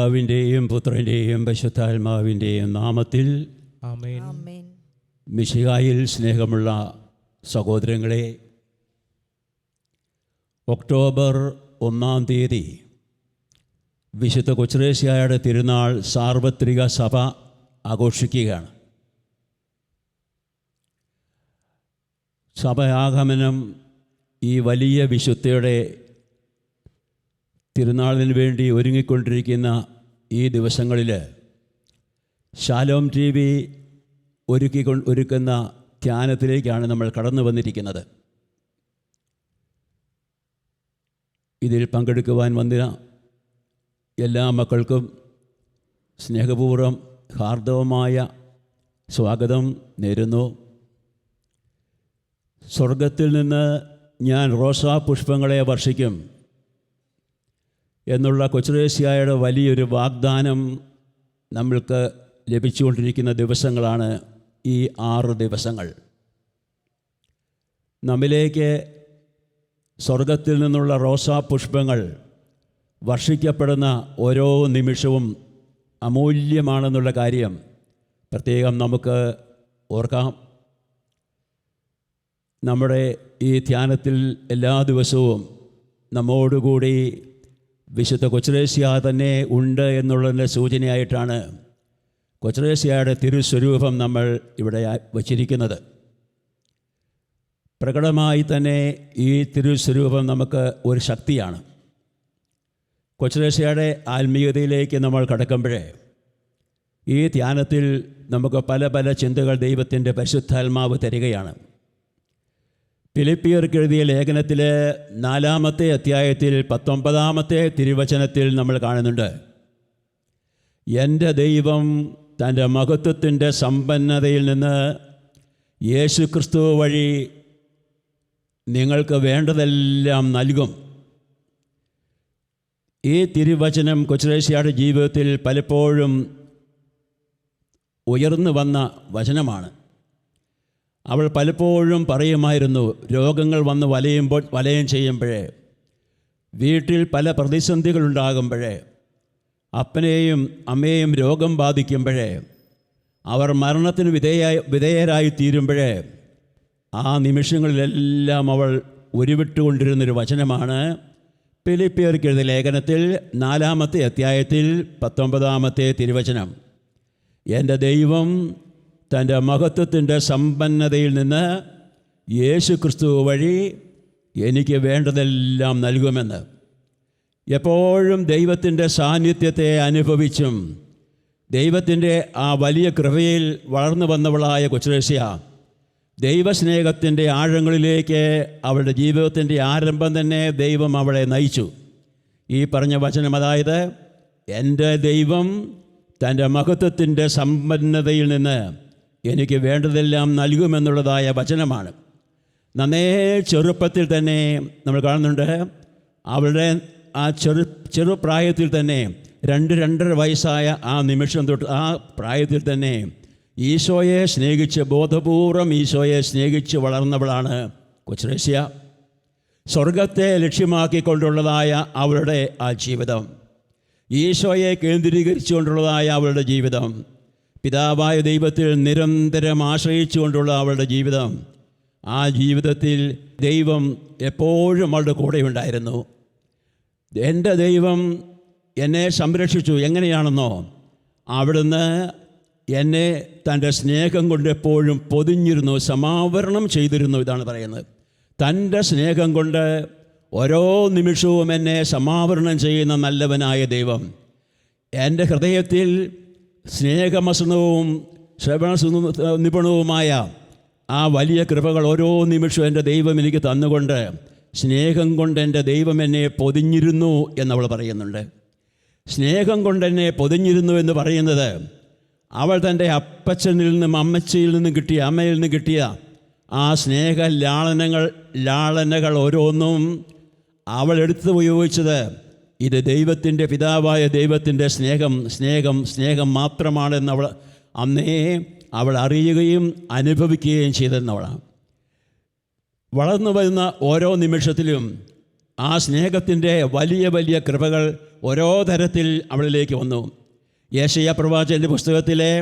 പിതാവിൻ്റെയും പുത്രൻ്റെയും പരിശുദ്ധാത്മാവിൻ്റെയും നാമത്തിൽ ആമേൻ. മിശിഹായിൽ സ്നേഹമുള്ള സഹോദരങ്ങളെ, ഒക്ടോബർ 1-ാം തീയതി വിശുദ്ധ കൊച്ചുത്രേസ്യായുടെ തിരുനാൾ സാർവത്രിക സഭ ആഘോഷിക്കുകയാണ്. സഭയാഗമനം ഈ വലിയ വിശുദ്ധയുടെ തിരുനാളിന് വേണ്ടി ഒരുങ്ങിക്കൊണ്ടിരിക്കുന്ന ഈ ദിവസങ്ങളിൽ ശാലോം TV ഒരുക്കുന്ന ധ്യാനത്തിലേക്കാണ് നമ്മൾ കടന്നു വന്നിരിക്കുന്നത്. ഇതിൽ പങ്കെടുക്കുവാൻ വന്ന എല്ലാ മക്കൾക്കും സ്നേഹപൂർവ്വം ഹാർദവമായ സ്വാഗതം നേരുന്നു. സ്വർഗത്തിൽ നിന്ന് ഞാൻ റോസാ പുഷ്പങ്ങളെ വർഷിക്കും എന്നുള്ള കൊച്ചുത്രേസ്യായുടെ വലിയൊരു വാഗ്ദാനം നമ്മൾക്ക് ലഭിച്ചുകൊണ്ടിരിക്കുന്ന ദിവസങ്ങളാണ് ഈ 6 ദിവസങ്ങൾ. നമ്മിലേക്ക് സ്വർഗത്തിൽ നിന്നുള്ള റോസാ പുഷ്പങ്ങൾ വർഷിക്കപ്പെടുന്ന ഓരോ നിമിഷവും അമൂല്യമാണെന്നുള്ള കാര്യം പ്രത്യേകം നമുക്ക് ഓർക്കാം. നമ്മുടെ ഈ ധ്യാനത്തിൽ എല്ലാ ദിവസവും നമ്മോടുകൂടി വിശുദ്ധ കൊച്ചുത്രേസ്യ തന്നെ ഉണ്ട് എന്നുള്ളതിൻ്റെ സൂചനയായിട്ടാണ് കൊച്ചുത്രേസ്യയുടെ തിരുസ്വരൂപം നമ്മൾ ഇവിടെ വച്ചിരിക്കുന്നത്. പ്രകടമായി തന്നെ ഈ തിരുസ്വരൂപം നമുക്ക് ഒരു ശക്തിയാണ്. കൊച്ചുത്രേസ്യയുടെ ആത്മീയതയിലേക്ക് നമ്മൾ കടക്കുമ്പോഴേ ഈ ധ്യാനത്തിൽ നമുക്ക് പല പല ചിന്തകൾ ദൈവത്തിൻ്റെ പരിശുദ്ധാത്മാവ് തരികയാണ്. ഫിലിപ്പിയർക്ക് എഴുതിയ ലേഖനത്തിൽ 4-ാമത്തെ അധ്യായത്തിൽ 19-ാമത്തെ തിരുവചനത്തിൽ നമ്മൾ കാണുന്നുണ്ട്, എൻ്റെ ദൈവം തൻ്റെ മഹത്വത്തിൻ്റെ സമ്പന്നതയിൽ നിന്ന് യേശുക്രിസ്തു വഴി നിങ്ങൾക്ക് വേണ്ടതെല്ലാം നൽകും. ഈ തിരുവചനം കൊച്ചുത്രേസ്യയുടെ ജീവിതത്തിൽ പലപ്പോഴും ഉയർന്നു വന്ന വചനമാണ്. അവൾ പലപ്പോഴും പറയുമായിരുന്നു, രോഗങ്ങൾ വന്ന് വലയം ചെയ്യുമ്പോഴേ, വീട്ടിൽ പല പ്രതിസന്ധികളുണ്ടാകുമ്പോഴേ, അപ്പനെയും അമ്മയെയും രോഗം ബാധിക്കുമ്പോഴേ, അവർ മരണത്തിന് വിധേയരായി തീരുമ്പോഴേ, ആ നിമിഷങ്ങളിലെല്ലാം അവൾ ഉരുവിട്ടുകൊണ്ടിരുന്നൊരു വചനമാണ് ഫിലിപ്പിയർക്ക് എഴുതിയ ലേഖനത്തിൽ 4-ാമത്തെ അധ്യായത്തിൽ 19-ാമത്തെ തിരുവചനം. എൻ്റെ ദൈവം തൻ്റെ മഹത്വത്തിൻ്റെ സമ്പന്നതയിൽ നിന്ന് യേശുക്രിസ്തു വഴി എനിക്ക് വേണ്ടതെല്ലാം നൽകുമെന്ന്. എപ്പോഴും ദൈവത്തിൻ്റെ സാന്നിധ്യത്തെ അനുഭവിച്ചും ദൈവത്തിൻ്റെ ആ വലിയ കൃപയിൽ വളർന്നു വന്നവളായ കൊച്ചുത്രേസ്യ ദൈവസ്നേഹത്തിൻ്റെ ആഴങ്ങളിലേക്ക് അവളുടെ ജീവിതത്തിൻ്റെ ആരംഭം തന്നെ ദൈവം അവളെ നയിച്ചു. ഈ പറഞ്ഞ വചനം, അതായത് എൻ്റെ ദൈവം തൻ്റെ മഹത്വത്തിൻ്റെ സമ്പന്നതയിൽ നിന്ന് എനിക്ക് വേണ്ടതെല്ലാം നൽകുമെന്നുള്ളതായ വചനമാണ്. നന്നേ ചെറുപ്പത്തിൽ തന്നെ നമ്മൾ കാണുന്നുണ്ട്, അവളുടെ ആ ചെറുപ്രായത്തിൽ തന്നെ 2-2.5 വയസ്സായ ആ നിമിഷം തൊട്ട് ആ പ്രായത്തിൽ തന്നെ ഈശോയെ സ്നേഹിച്ച്, ബോധപൂർവം ഈശോയെ സ്നേഹിച്ച് വളർന്നവളാണ് കൊച്ചുത്രേസ്യ. സ്വർഗത്തെ ലക്ഷ്യമാക്കിക്കൊണ്ടുള്ളതായ അവളുടെ ആ ജീവിതം, ഈശോയെ കേന്ദ്രീകരിച്ചുകൊണ്ടുള്ളതായ അവളുടെ ജീവിതം, പിതാവായ ദൈവത്തിൽ നിരന്തരം ആശ്രയിച്ചുകൊണ്ടുള്ള അവളുടെ ജീവിതം, ആ ജീവിതത്തിൽ ദൈവം എപ്പോഴും അവളുടെ കൂടെ ഉണ്ടായിരുന്നു. എൻ്റെ ദൈവം എന്നെ സംരക്ഷിച്ചു. എങ്ങനെയാണെന്നോ, അവിടുന്ന് എന്നെ തൻ്റെ സ്നേഹം കൊണ്ട് എപ്പോഴും പൊതിഞ്ഞിരുന്നു, സമാവരണം ചെയ്തിരുന്നു. ഇതാണ് പറയുന്നത്. തൻ്റെ സ്നേഹം കൊണ്ട് ഓരോ നിമിഷവും എന്നെ സമാവരണം ചെയ്യുന്ന നല്ലവനായ ദൈവം, എൻ്റെ ഹൃദയത്തിൽ സ്നേഹമസനവും ശ്രവണ നിപുണവുമായ ആ വലിയ കൃപകൾ ഓരോ നിമിഷവും എൻ്റെ ദൈവം എനിക്ക് തന്നുകൊണ്ട്, സ്നേഹം കൊണ്ട് എൻ്റെ ദൈവം എന്നെ പൊതിഞ്ഞിരുന്നു എന്നവൾ പറയുന്നുണ്ട്. സ്നേഹം കൊണ്ട് എന്നെ പൊതിഞ്ഞിരുന്നു എന്ന് പറയുന്നത്, അവൾ തൻ്റെ അപ്പച്ചനിൽ നിന്നും അമ്മച്ചിയിൽ നിന്നും കിട്ടിയ, അമ്മയിൽ നിന്നും കിട്ടിയ ആ സ്നേഹ ലാളനകൾ ഓരോന്നും അവൾ എടുത്ത് ഉപയോഗിച്ചത് ഇത് ദൈവത്തിൻ്റെ, പിതാവായ ദൈവത്തിൻ്റെ സ്നേഹം മാത്രമാണെന്ന് അന്നേ അവൾ അറിയുകയും അനുഭവിക്കുകയും ചെയ്തെന്നവളാണ്. വളർന്നു വരുന്ന ഓരോ നിമിഷത്തിലും ആ സ്നേഹത്തിൻ്റെ വലിയ വലിയ കൃപകൾ ഓരോ തരത്തിൽ അവളിലേക്ക് വന്നു. യെശയ്യാ പ്രവാചകൻ്റെ പുസ്തകത്തിലെ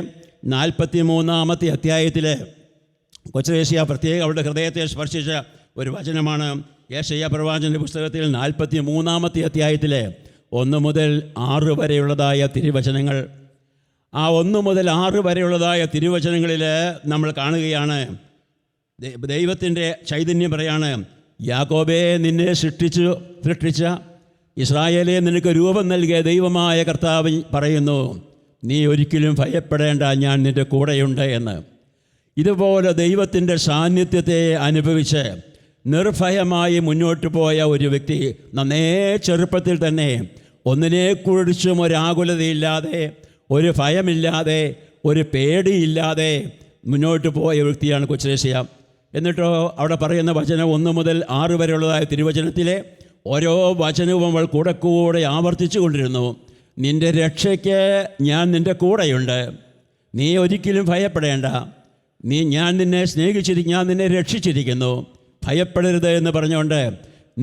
43-ാമത്തെ അധ്യായത്തിൽ കൊച്ചേഷ്യ പ്രത്യേകം അവളുടെ ഹൃദയത്തെ സ്പർശിച്ച ഒരു വചനമാണ്. യെശയ്യാ പ്രവാചകൻ്റെ പുസ്തകത്തിൽ 43-ാമത്തെ അധ്യായത്തിൽ 1 മുതൽ 6 വരെയുള്ളതായ തിരുവചനങ്ങൾ. ആ 1 മുതൽ 6 വരെയുള്ളതായ തിരുവചനങ്ങളിൽ നമ്മൾ കാണുകയാണ് ദൈവത്തിൻ്റെ ചൈതന്യം പറയാണ്, യാക്കോബേ നിന്നെ സൃഷ്ടിച്ച ഇസ്രായേലേ നിനക്ക് രൂപം നൽകിയ ദൈവമായ കർത്താവ് പറയുന്നു, നീ ഒരിക്കലും ഭയപ്പെടേണ്ട, ഞാൻ നിൻ്റെ കൂടെയുണ്ട് എന്ന്. ഇതുപോലെ ദൈവത്തിൻ്റെ സാന്നിധ്യത്തെ അനുഭവിച്ച് നിർഭയമായി മുന്നോട്ട് പോയ ഒരു വ്യക്തി നന്നേ ചെറുപ്പത്തിൽ തന്നെ ഒന്നിനെക്കുറിച്ചും ഒരാകുലതയില്ലാതെ, ഒരു ഭയമില്ലാതെ, ഒരു പേടിയില്ലാതെ മുന്നോട്ട് പോയ വ്യക്തിയാണ് കൊച്ചേഷ്യ. എന്നിട്ടോ അവിടെ പറയുന്ന വചനം 1 മുതൽ 6 വരെയുള്ളതായ തിരുവചനത്തിലെ ഓരോ വചനവും അവൾ കൂടെ ആവർത്തിച്ചു കൊണ്ടിരുന്നു. നിൻ്റെ രക്ഷയ്ക്ക് ഞാൻ നിൻ്റെ കൂടെയുണ്ട്, നീ ഒരിക്കലും ഭയപ്പെടേണ്ട, ഞാൻ നിന്നെ ഞാൻ നിന്നെ രക്ഷിച്ചിരിക്കുന്നു, ഭയപ്പെടരുത് എന്ന് പറഞ്ഞുകൊണ്ട്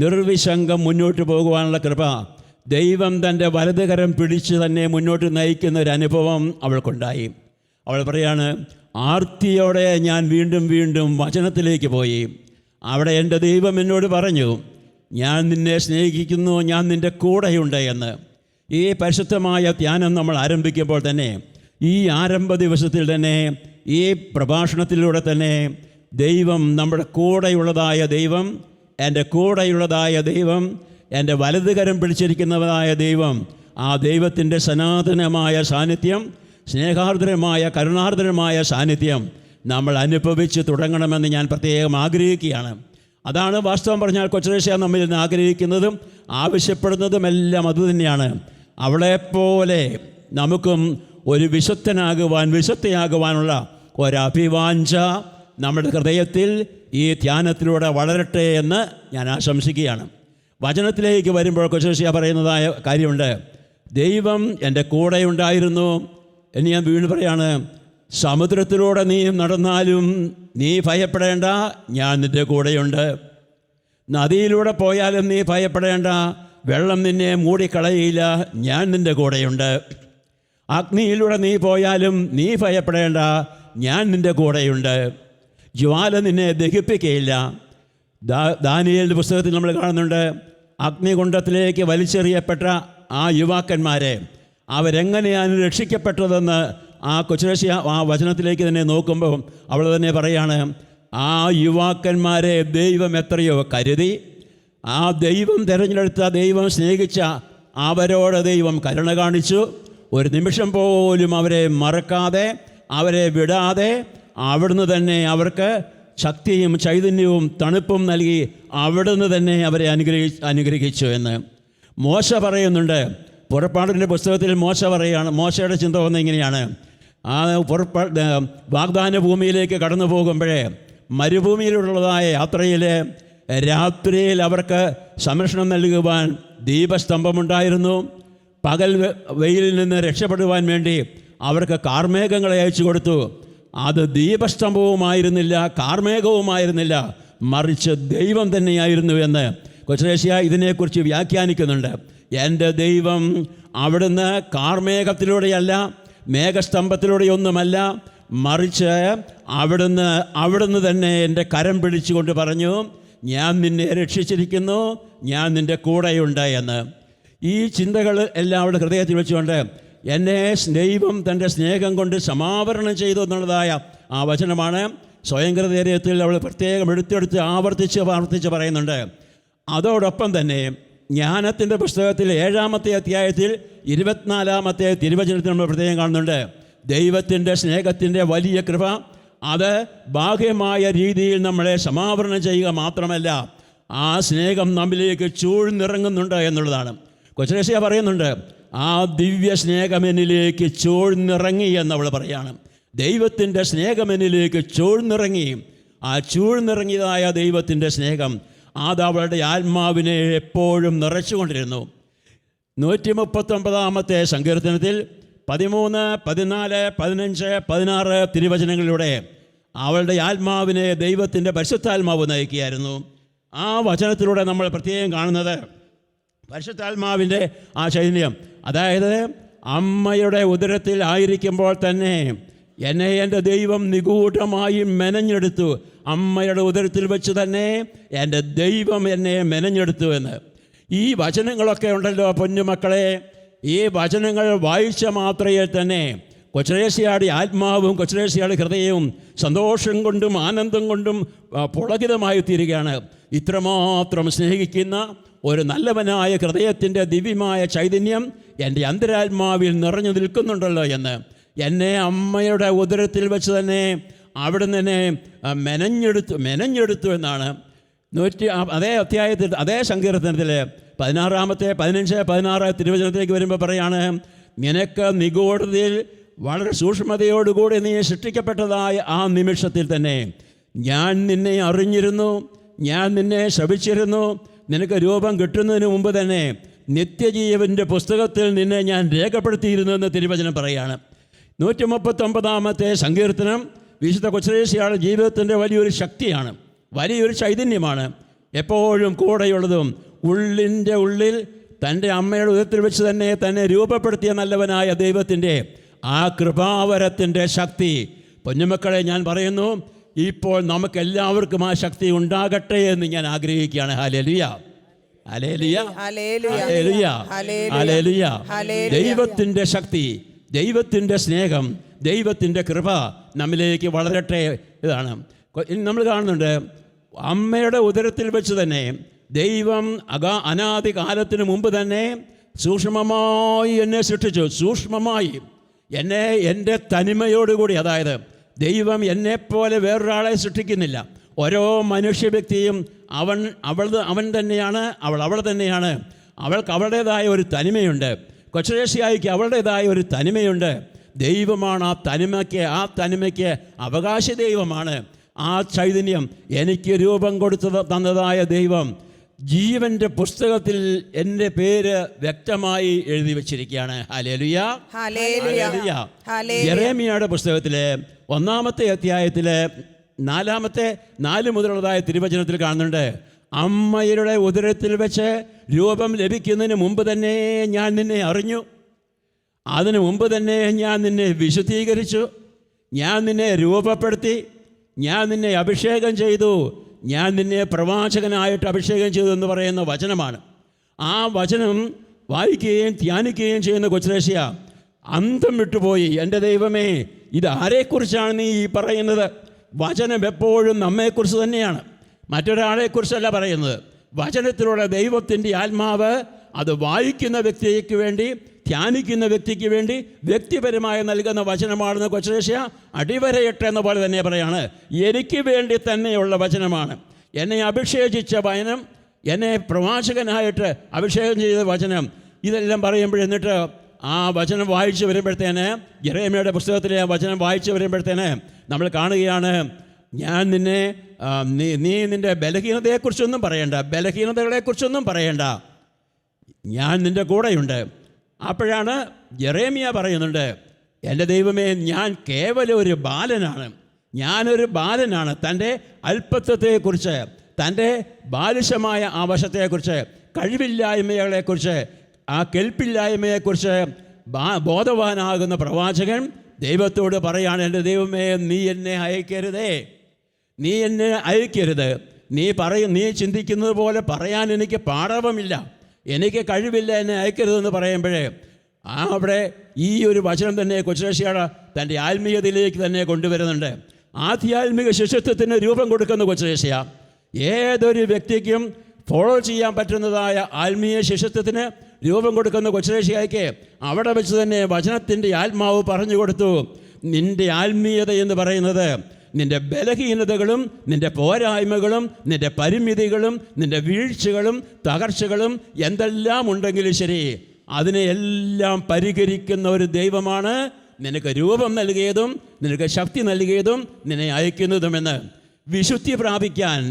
നിർവിശങ്കം മുന്നോട്ട് പോകുവാനുള്ള കൃപ ദൈവം തൻ്റെ വലതുകരം പിടിച്ച് തന്നെ മുന്നോട്ട് നയിക്കുന്ന ഒരു അനുഭവം അവൾക്കുണ്ടായി. അവൾ പറയാണ്, ആർത്തിയോടെ ഞാൻ വീണ്ടും വീണ്ടും വചനത്തിലേക്ക് പോയി. അവിടെ എൻ്റെ ദൈവം എന്നോട് പറഞ്ഞു, ഞാൻ നിന്നെ സ്നേഹിക്കുന്നു, ഞാൻ നിൻ്റെ കൂടെയുണ്ട് എന്ന്. ഈ പരിശുദ്ധമായ ധ്യാനം നമ്മൾ ആരംഭിക്കുമ്പോൾ തന്നെ, ഈ ആരംഭ ദിവസത്തിൽ തന്നെ, ഈ പ്രഭാഷണത്തിലൂടെ തന്നെ ദൈവം നമ്മുടെ കൂടെയുള്ളതായ ദൈവം, എൻ്റെ കൂടെയുള്ളതായ ദൈവം, എൻ്റെ വലതുകരം പിടിച്ചിരിക്കുന്നതായ ദൈവം, ആ ദൈവത്തിൻ്റെ സനാതനമായ സാന്നിധ്യം, സ്നേഹാർദ്രമായ കരുണാർദ്രമായ സാന്നിധ്യം നമ്മൾ അനുഭവിച്ച് തുടങ്ങണമെന്ന് ഞാൻ പ്രത്യേകം ആഗ്രഹിക്കുകയാണ്. അതാണ് വാസ്തവം പറഞ്ഞാൽ കൊച്ചേഷ്യ നമ്മിൽ നിന്ന് ആഗ്രഹിക്കുന്നതും ആവശ്യപ്പെടുന്നതുമെല്ലാം അതുതന്നെയാണ്. അവളെപ്പോലെ നമുക്കും ഒരു വിശുദ്ധയാകുവാനുള്ള ഒരഭിവാഞ്ച നമ്മുടെ ഹൃദയത്തിൽ ഈ ധ്യാനത്തിലൂടെ വളരട്ടെ എന്ന് ഞാൻ ആശംസിക്കുകയാണ്. വചനത്തിലേക്ക് വരുമ്പോൾ കൊച്ചേഷ്യ പറയുന്നതായ കാര്യമുണ്ട്, ദൈവം എൻ്റെ കൂടെയുണ്ടായിരുന്നു എന്ന് ഞാൻ വീണ്ടും പറയാണ്. സമുദ്രത്തിലൂടെ നീ നടന്നാലും നീ ഭയപ്പെടേണ്ട, ഞാൻ നിൻ്റെ കൂടെയുണ്ട്. നദിയിലൂടെ പോയാലും നീ ഭയപ്പെടേണ്ട, വെള്ളം നിന്നെ മൂടിക്കളയില്ല, ഞാൻ നിൻ്റെ കൂടെയുണ്ട്. അഗ്നിയിലൂടെ നീ പോയാലും നീ ഭയപ്പെടേണ്ട, ഞാൻ നിൻ്റെ കൂടെയുണ്ട്. ജ്വാല നിന്നെ ദഹിപ്പിക്കുകയില്ല. ദാനിയേലിൻ്റെ പുസ്തകത്തിൽ നമ്മൾ കാണുന്നുണ്ട്, അഗ്നികുണ്ഡത്തിലേക്ക് വലിച്ചെറിയപ്പെട്ട ആ യുവാക്കന്മാരെ അവരെങ്ങനെയാണ് രക്ഷിക്കപ്പെട്ടതെന്ന് ആ കൊച്ചേഷ്യ ആ വചനത്തിലേക്ക് തന്നെ നോക്കുമ്പോൾ അവൾ തന്നെ പറയാണ്, ആ യുവാക്കന്മാരെ ദൈവം എത്രയോ കരുതി, ആ ദൈവം തിരഞ്ഞെടുത്ത, ദൈവം സ്നേഹിച്ച അവരോട് ദൈവം കരുണ കാണിച്ചു. ഒരു നിമിഷം പോലും അവരെ മറക്കാതെ, അവരെ വിടാതെ അവിടുന്ന് തന്നെ അവർക്ക് ശക്തിയും ചൈതന്യവും തണുപ്പും നൽകി അവിടുന്ന് തന്നെ അവരെ അനുഗ്രഹിച്ചു എന്ന് മോശ പറയുന്നുണ്ട്. പുറപ്പാടിൻ്റെ പുസ്തകത്തിൽ മോശ പറയുകയാണ്, മോശയുടെ ചിന്ത വന്ന ഇങ്ങനെയാണ്, ആ വാഗ്ദാന ഭൂമിയിലേക്ക് കടന്നു പോകുമ്പോഴേ മരുഭൂമിയിലുള്ളതായ യാത്രയിൽ രാത്രിയിൽ അവർക്ക് സംരക്ഷണം നൽകുവാൻ ദീപസ്തംഭമുണ്ടായിരുന്നു. പകൽ വെയിലിൽ നിന്ന് രക്ഷപ്പെടുവാൻ വേണ്ടി അവർക്ക് കാർമേഘങ്ങളെ അയച്ചു കൊടുത്തു. അത് ദീപസ്തംഭവുമായിരുന്നില്ല, കാർമേഘവുമായിരുന്നില്ല, മറിച്ച് ദൈവം തന്നെയായിരുന്നു എന്ന് കൊച്ചേഷ്യ ഇതിനെക്കുറിച്ച് വ്യാഖ്യാനിക്കുന്നുണ്ട്. എൻ്റെ ദൈവം അവിടുന്ന് കാർമേഘത്തിലൂടെയല്ല, മേഘസ്തംഭത്തിലൂടെയൊന്നുമല്ല, മറിച്ച് അവിടുന്ന് തന്നെ എൻ്റെ കരം പിടിച്ചുകൊണ്ട് പറഞ്ഞു, ഞാൻ നിന്നെ രക്ഷിച്ചിരിക്കുന്നു, ഞാൻ നിൻ്റെ കൂടെയുണ്ട് എന്ന്. ഈ ചിന്തകൾ എല്ലാം അവിടെ ഹൃദയത്തിൽ വെച്ചുകൊണ്ട് എന്നെ ദൈവം തൻ്റെ സ്നേഹം കൊണ്ട് സമാവരണം ചെയ്തു എന്നുള്ളതായ ആ വചനമാണ് സ്വയംകൃതേര്യത്തിൽ അവൾ പ്രത്യേകം എടുത്തെടുത്ത് ആവർത്തിച്ച് പറയുന്നുണ്ട്. അതോടൊപ്പം തന്നെ ജ്ഞാനത്തിൻ്റെ പുസ്തകത്തിൽ 7-ാമത്തെ അധ്യായത്തിൽ 24-ാമത്തെ തിരുവചനത്തിൽ നമ്മൾ പ്രത്യേകം കാണുന്നുണ്ട്, ദൈവത്തിൻ്റെ സ്നേഹത്തിൻ്റെ വലിയ കൃപ അത് ബാഹ്യമായ രീതിയിൽ നമ്മളെ സമാവരണം ചെയ്യുക മാത്രമല്ല, ആ സ്നേഹം നമ്മിലേക്ക് ചൂഴ്ന്നിറങ്ങുന്നുണ്ട് എന്നുള്ളതാണ്. കൊച്ചേഷ്യ പറയുന്നുണ്ട്, ആ ദിവ്യ സ്നേഹമെന്നിലേക്ക് ചൂഴ്ന്നിറങ്ങി എന്നവൾ പറയാണ്. ദൈവത്തിൻ്റെ സ്നേഹമെന്നിലേക്ക് ചൂഴ്ന്നിറങ്ങി. ആ ചൂഴ്ന്നിറങ്ങിയതായ ദൈവത്തിൻ്റെ സ്നേഹം അത് അവളുടെ ആത്മാവിനെ എപ്പോഴും നിറച്ചുകൊണ്ടിരുന്നു. 139-ാമത്തെ സങ്കീർത്തനത്തിൽ 13, 14, 15, 16 തിരുവചനങ്ങളിലൂടെ അവളുടെ ആത്മാവിനെ ദൈവത്തിൻ്റെ പരിശുദ്ധാത്മാവ് നയിക്കുകയായിരുന്നു. ആ വചനത്തിലൂടെ നമ്മൾ പ്രത്യേകം കാണുന്നത് പരിശുദ്ധാത്മാവിൻ്റെ ആ ചൈതന്യം. അതായത് അമ്മയുടെ ഉദരത്തിൽ ആയിരിക്കുമ്പോൾ തന്നെ എന്നെ എൻ്റെ ദൈവം നിഗൂഢമായി മെനഞ്ഞെടുത്തു. അമ്മയുടെ ഉദരത്തിൽ വെച്ച് തന്നെ എൻ്റെ ദൈവം എന്നെ മെനഞ്ഞെടുത്തു എന്ന്. ഈ വചനങ്ങളൊക്കെ ഉണ്ടല്ലോ പൊന്നുമക്കളെ, ഈ വചനങ്ങൾ വായിച്ച മാത്രയിൽ തന്നെ കൊച്ചുരേശിയാടി ആത്മാവും കൊച്ചുരേശിയാടി ഹൃദയവും സന്തോഷം കൊണ്ടും ആനന്ദം കൊണ്ടും പുളകിതമായി തീരുകയാണ്. ഇത്രമാത്രം സ്നേഹിക്കുന്ന ഒരു നല്ലവനായ ഹൃദയത്തിൻ്റെ ദിവ്യമായ ചൈതന്യം എൻ്റെ അന്തരാത്മാവിൽ നിറഞ്ഞു നിൽക്കുന്നുണ്ടല്ലോ എന്ന്. എന്നെ അമ്മയുടെ ഉദരത്തിൽ വെച്ച് തന്നെ അവിടുന്ന് തന്നെ മെനഞ്ഞെടുത്തു എന്നാണ് അതേ അധ്യായത്തിൽ അതേ സങ്കീർത്തനത്തിൽ 15-16 തിരുവചനത്തിലേക്ക് വരുമ്പോൾ പറയാണ്, നിനക്ക് നിഗൂഢതയിൽ വളരെ സൂക്ഷ്മതയോടുകൂടി നീ സൃഷ്ടിക്കപ്പെട്ടതായ ആ നിമിഷത്തിൽ തന്നെ ഞാൻ നിന്നെ അറിഞ്ഞിരുന്നു, ഞാൻ നിന്നെ ശപിച്ചിരുന്നു. നിനക്ക് രൂപം കിട്ടുന്നതിന് മുമ്പ് തന്നെ നിത്യജീവൻ്റെ പുസ്തകത്തിൽ നിന്നെ ഞാൻ രേഖപ്പെടുത്തിയിരുന്നു എന്ന് തിരുവചനം പറയുകയാണ്. 139 സങ്കീർത്തനം വിശുദ്ധ കൊച്ചുരേശിയാളുടെ ജീവിതത്തിൻ്റെ വലിയൊരു ശക്തിയാണ്, വലിയൊരു ചൈതന്യമാണ്. എപ്പോഴും കൂടെയുള്ളതും ഉള്ളിൻ്റെ ഉള്ളിൽ തൻ്റെ അമ്മയുടെ ഉദരത്തിൽ വെച്ച് തന്നെ രൂപപ്പെടുത്തിയ നല്ലവനായ ദൈവത്തിൻ്റെ ആ കൃപാവരത്തിൻ്റെ ശക്തി. പൊന്നുമക്കളെ, ഞാൻ പറയുന്നു, ഇപ്പോൾ നമുക്കെല്ലാവർക്കും ആ ശക്തി ഉണ്ടാകട്ടെ എന്ന് ഞാൻ ആഗ്രഹിക്കുകയാണ്. ഹല്ലേലൂയ, ഹല്ലേലൂയ, ഹല്ലേലൂയ, ഹല്ലേലൂയ. ദൈവത്തിൻ്റെ ശക്തി, ദൈവത്തിൻ്റെ സ്നേഹം, ദൈവത്തിൻ്റെ കൃപ നമ്മിലേക്ക് വളരട്ടെ. ഇതാണ് നമ്മൾ കാണുന്നുണ്ട്. അമ്മയുടെ ഉദരത്തിൽ വെച്ച് തന്നെ ദൈവം അനാദി കാലത്തിന് മുമ്പ് തന്നെ സൂക്ഷ്മമായി എന്നെ സൃഷ്ടിച്ചു. സൂക്ഷ്മമായി എന്നെ എൻ്റെ തനിമയോടുകൂടി, അതായത് ദൈവം എന്നെപ്പോലെ വേറൊരാളെ സൃഷ്ടിക്കുന്നില്ല. ഓരോ മനുഷ്യ വ്യക്തിയും അവൻ തന്നെയാണ്, അവൾ തന്നെയാണ്. അവൾക്ക് അവളുടേതായ ഒരു തനിമയുണ്ട്. കൊച്ചുരേശിയായിക്ക് അവളുടേതായ ഒരു തനിമയുണ്ട്. ദൈവമാണ് ആ തനിമയ്ക്ക് അവകാശ ദൈവമാണ്. ആ ചൈതന്യം എനിക്ക് രൂപം തന്നതായ ദൈവം ജീവൻ്റെ പുസ്തകത്തിൽ എൻ്റെ പേര് വ്യക്തമായി എഴുതി വച്ചിരിക്കുകയാണ്. Hallelujah, hallelujah. യെരേമിയയുടെ പുസ്തകത്തിലെ 1-ാമത്തെ അധ്യായത്തിലെ 4 മുതലുള്ളതായ തിരുവചനത്തിൽ കാണുന്നുണ്ട്, അമ്മയുടെ ഉദരത്തിൽ വെച്ച് രൂപം ലഭിക്കുന്നതിന് മുമ്പ് തന്നെ ഞാൻ നിന്നെ അറിഞ്ഞു, അതിനു മുമ്പ് തന്നെ ഞാൻ നിന്നെ വിശുദ്ധീകരിച്ചു, ഞാൻ നിന്നെ രൂപപ്പെടുത്തി, ഞാൻ നിന്നെ അഭിഷേകം ചെയ്തു, ഞാൻ നിന്നെ പ്രവാചകനായിട്ട് അഭിഷേകം ചെയ്തു എന്ന് പറയുന്ന വചനമാണ്. ആ വചനം വായിക്കുകയും ധ്യാനിക്കുകയും ചെയ്യുന്ന കൊച്ചുരേശിയ അന്തം വിട്ടുപോയി. എൻ്റെ ദൈവമേ, ഇത് ആരെക്കുറിച്ചാണ് നീ ഈ പറയുന്നത്? വചനം എപ്പോഴും നമ്മെക്കുറിച്ച് തന്നെയാണ്, മറ്റൊരാളെക്കുറിച്ചല്ല പറയുന്നത്. വചനത്തിലുള്ള ദൈവത്തിൻ്റെ ആത്മാവ് അത് വായിക്കുന്ന വ്യക്തിക്ക് വേണ്ടി, ധ്യാനിക്കുന്ന വ്യക്തിക്ക് വേണ്ടി വ്യക്തിപരമായി നൽകുന്ന വചനമാണെന്ന് കൊച്ചുരേശിയ അടിവരയിട്ടെ എന്ന പോലെ തന്നെ പറയാണ്. എനിക്ക് വേണ്ടി തന്നെയുള്ള വചനമാണ്. എന്നെ അഭിഷേകിച്ച വചനം, എന്നെ പ്രവാചകനായിട്ട് അഭിഷേകം ചെയ്ത വചനം, ഇതെല്ലാം പറയുമ്പോൾ എന്നിട്ട് ആ വചനം വായിച്ചു വരുമ്പോഴത്തേന്, യെരേമിയയുടെ പുസ്തകത്തിലെ ആ വചനം വായിച്ചു വരുമ്പോഴത്തേന് നമ്മൾ കാണുകയാണ്, ഞാൻ നിന്നെ നീ നിൻ്റെ ബലഹീനതയെക്കുറിച്ചൊന്നും പറയണ്ട, ബലഹീനതകളെക്കുറിച്ചൊന്നും പറയണ്ട, ഞാൻ നിൻ്റെ കൂടെയുണ്ട്. അപ്പോഴാണ് യെരേമിയ പറയുന്നുണ്ട്, എൻ്റെ ദൈവമേ, ഞാൻ കേവലം ഒരു ബാലനാണ്, ഞാനൊരു ബാലനാണ്. തൻ്റെ അല്പത്വത്തെക്കുറിച്ച്, തൻ്റെ ബാലിശമായ ആ വശത്തെക്കുറിച്ച്, കഴിവില്ലായ്മകളെക്കുറിച്ച്, ആ കെൽപ്പില്ലായ്മയെക്കുറിച്ച് ബോധവാനാകുന്ന പ്രവാചകൻ ദൈവത്തോട് പറയാണ്, എൻ്റെ ദൈവമേ, നീ എന്നെ അയക്കരുത്. നീ ചിന്തിക്കുന്നത് പോലെ പറയാൻ എനിക്ക് പാടവമില്ല, എനിക്ക് കഴിവില്ല, എന്നെ അയക്കരുതെന്ന് പറയുമ്പോഴേ അവിടെ ഈ ഒരു വചനം തന്നെ കൊച്ചുരേശിയ തൻ്റെ ആത്മീയതയിലേക്ക് തന്നെ കൊണ്ടുവരുന്നുണ്ട്. ആധ്യാത്മിക ശിഷ്യത്വത്തിന് രൂപം കൊടുക്കുന്ന കൊച്ചുരേശിയ ഏതൊരു വ്യക്തിക്കും ഫോളോ ചെയ്യാൻ പറ്റുന്നതായ ആത്മീയ ശിഷ്യത്വത്തിന് രൂപം കൊടുക്കുന്ന കൊച്ചുരേശിയയ്ക്ക് അവിടെ വെച്ച് തന്നെ വചനത്തിൻ്റെ ആത്മാവ് പറഞ്ഞു കൊടുത്തു, നിൻ്റെ ആത്മീയത എന്ന് പറയുന്നത് നിൻ്റെ ബലഹീനതകളും നിൻ്റെ പോരായ്മകളും നിൻ്റെ പരിമിതികളും നിൻ്റെ വീഴ്ചകളും തകർച്ചകളും എന്തെല്ലാം ഉണ്ടെങ്കിലും ശരി, അതിനെയെല്ലാം പരിഹരിക്കുന്ന ഒരു ദൈവമാണ് നിനക്ക് രൂപം നൽകിയതും നിനക്ക് ശക്തി നൽകിയതും നിന്നെ അയക്കുന്നതുമെന്ന്. വിശുദ്ധി പ്രാപിക്കാൻ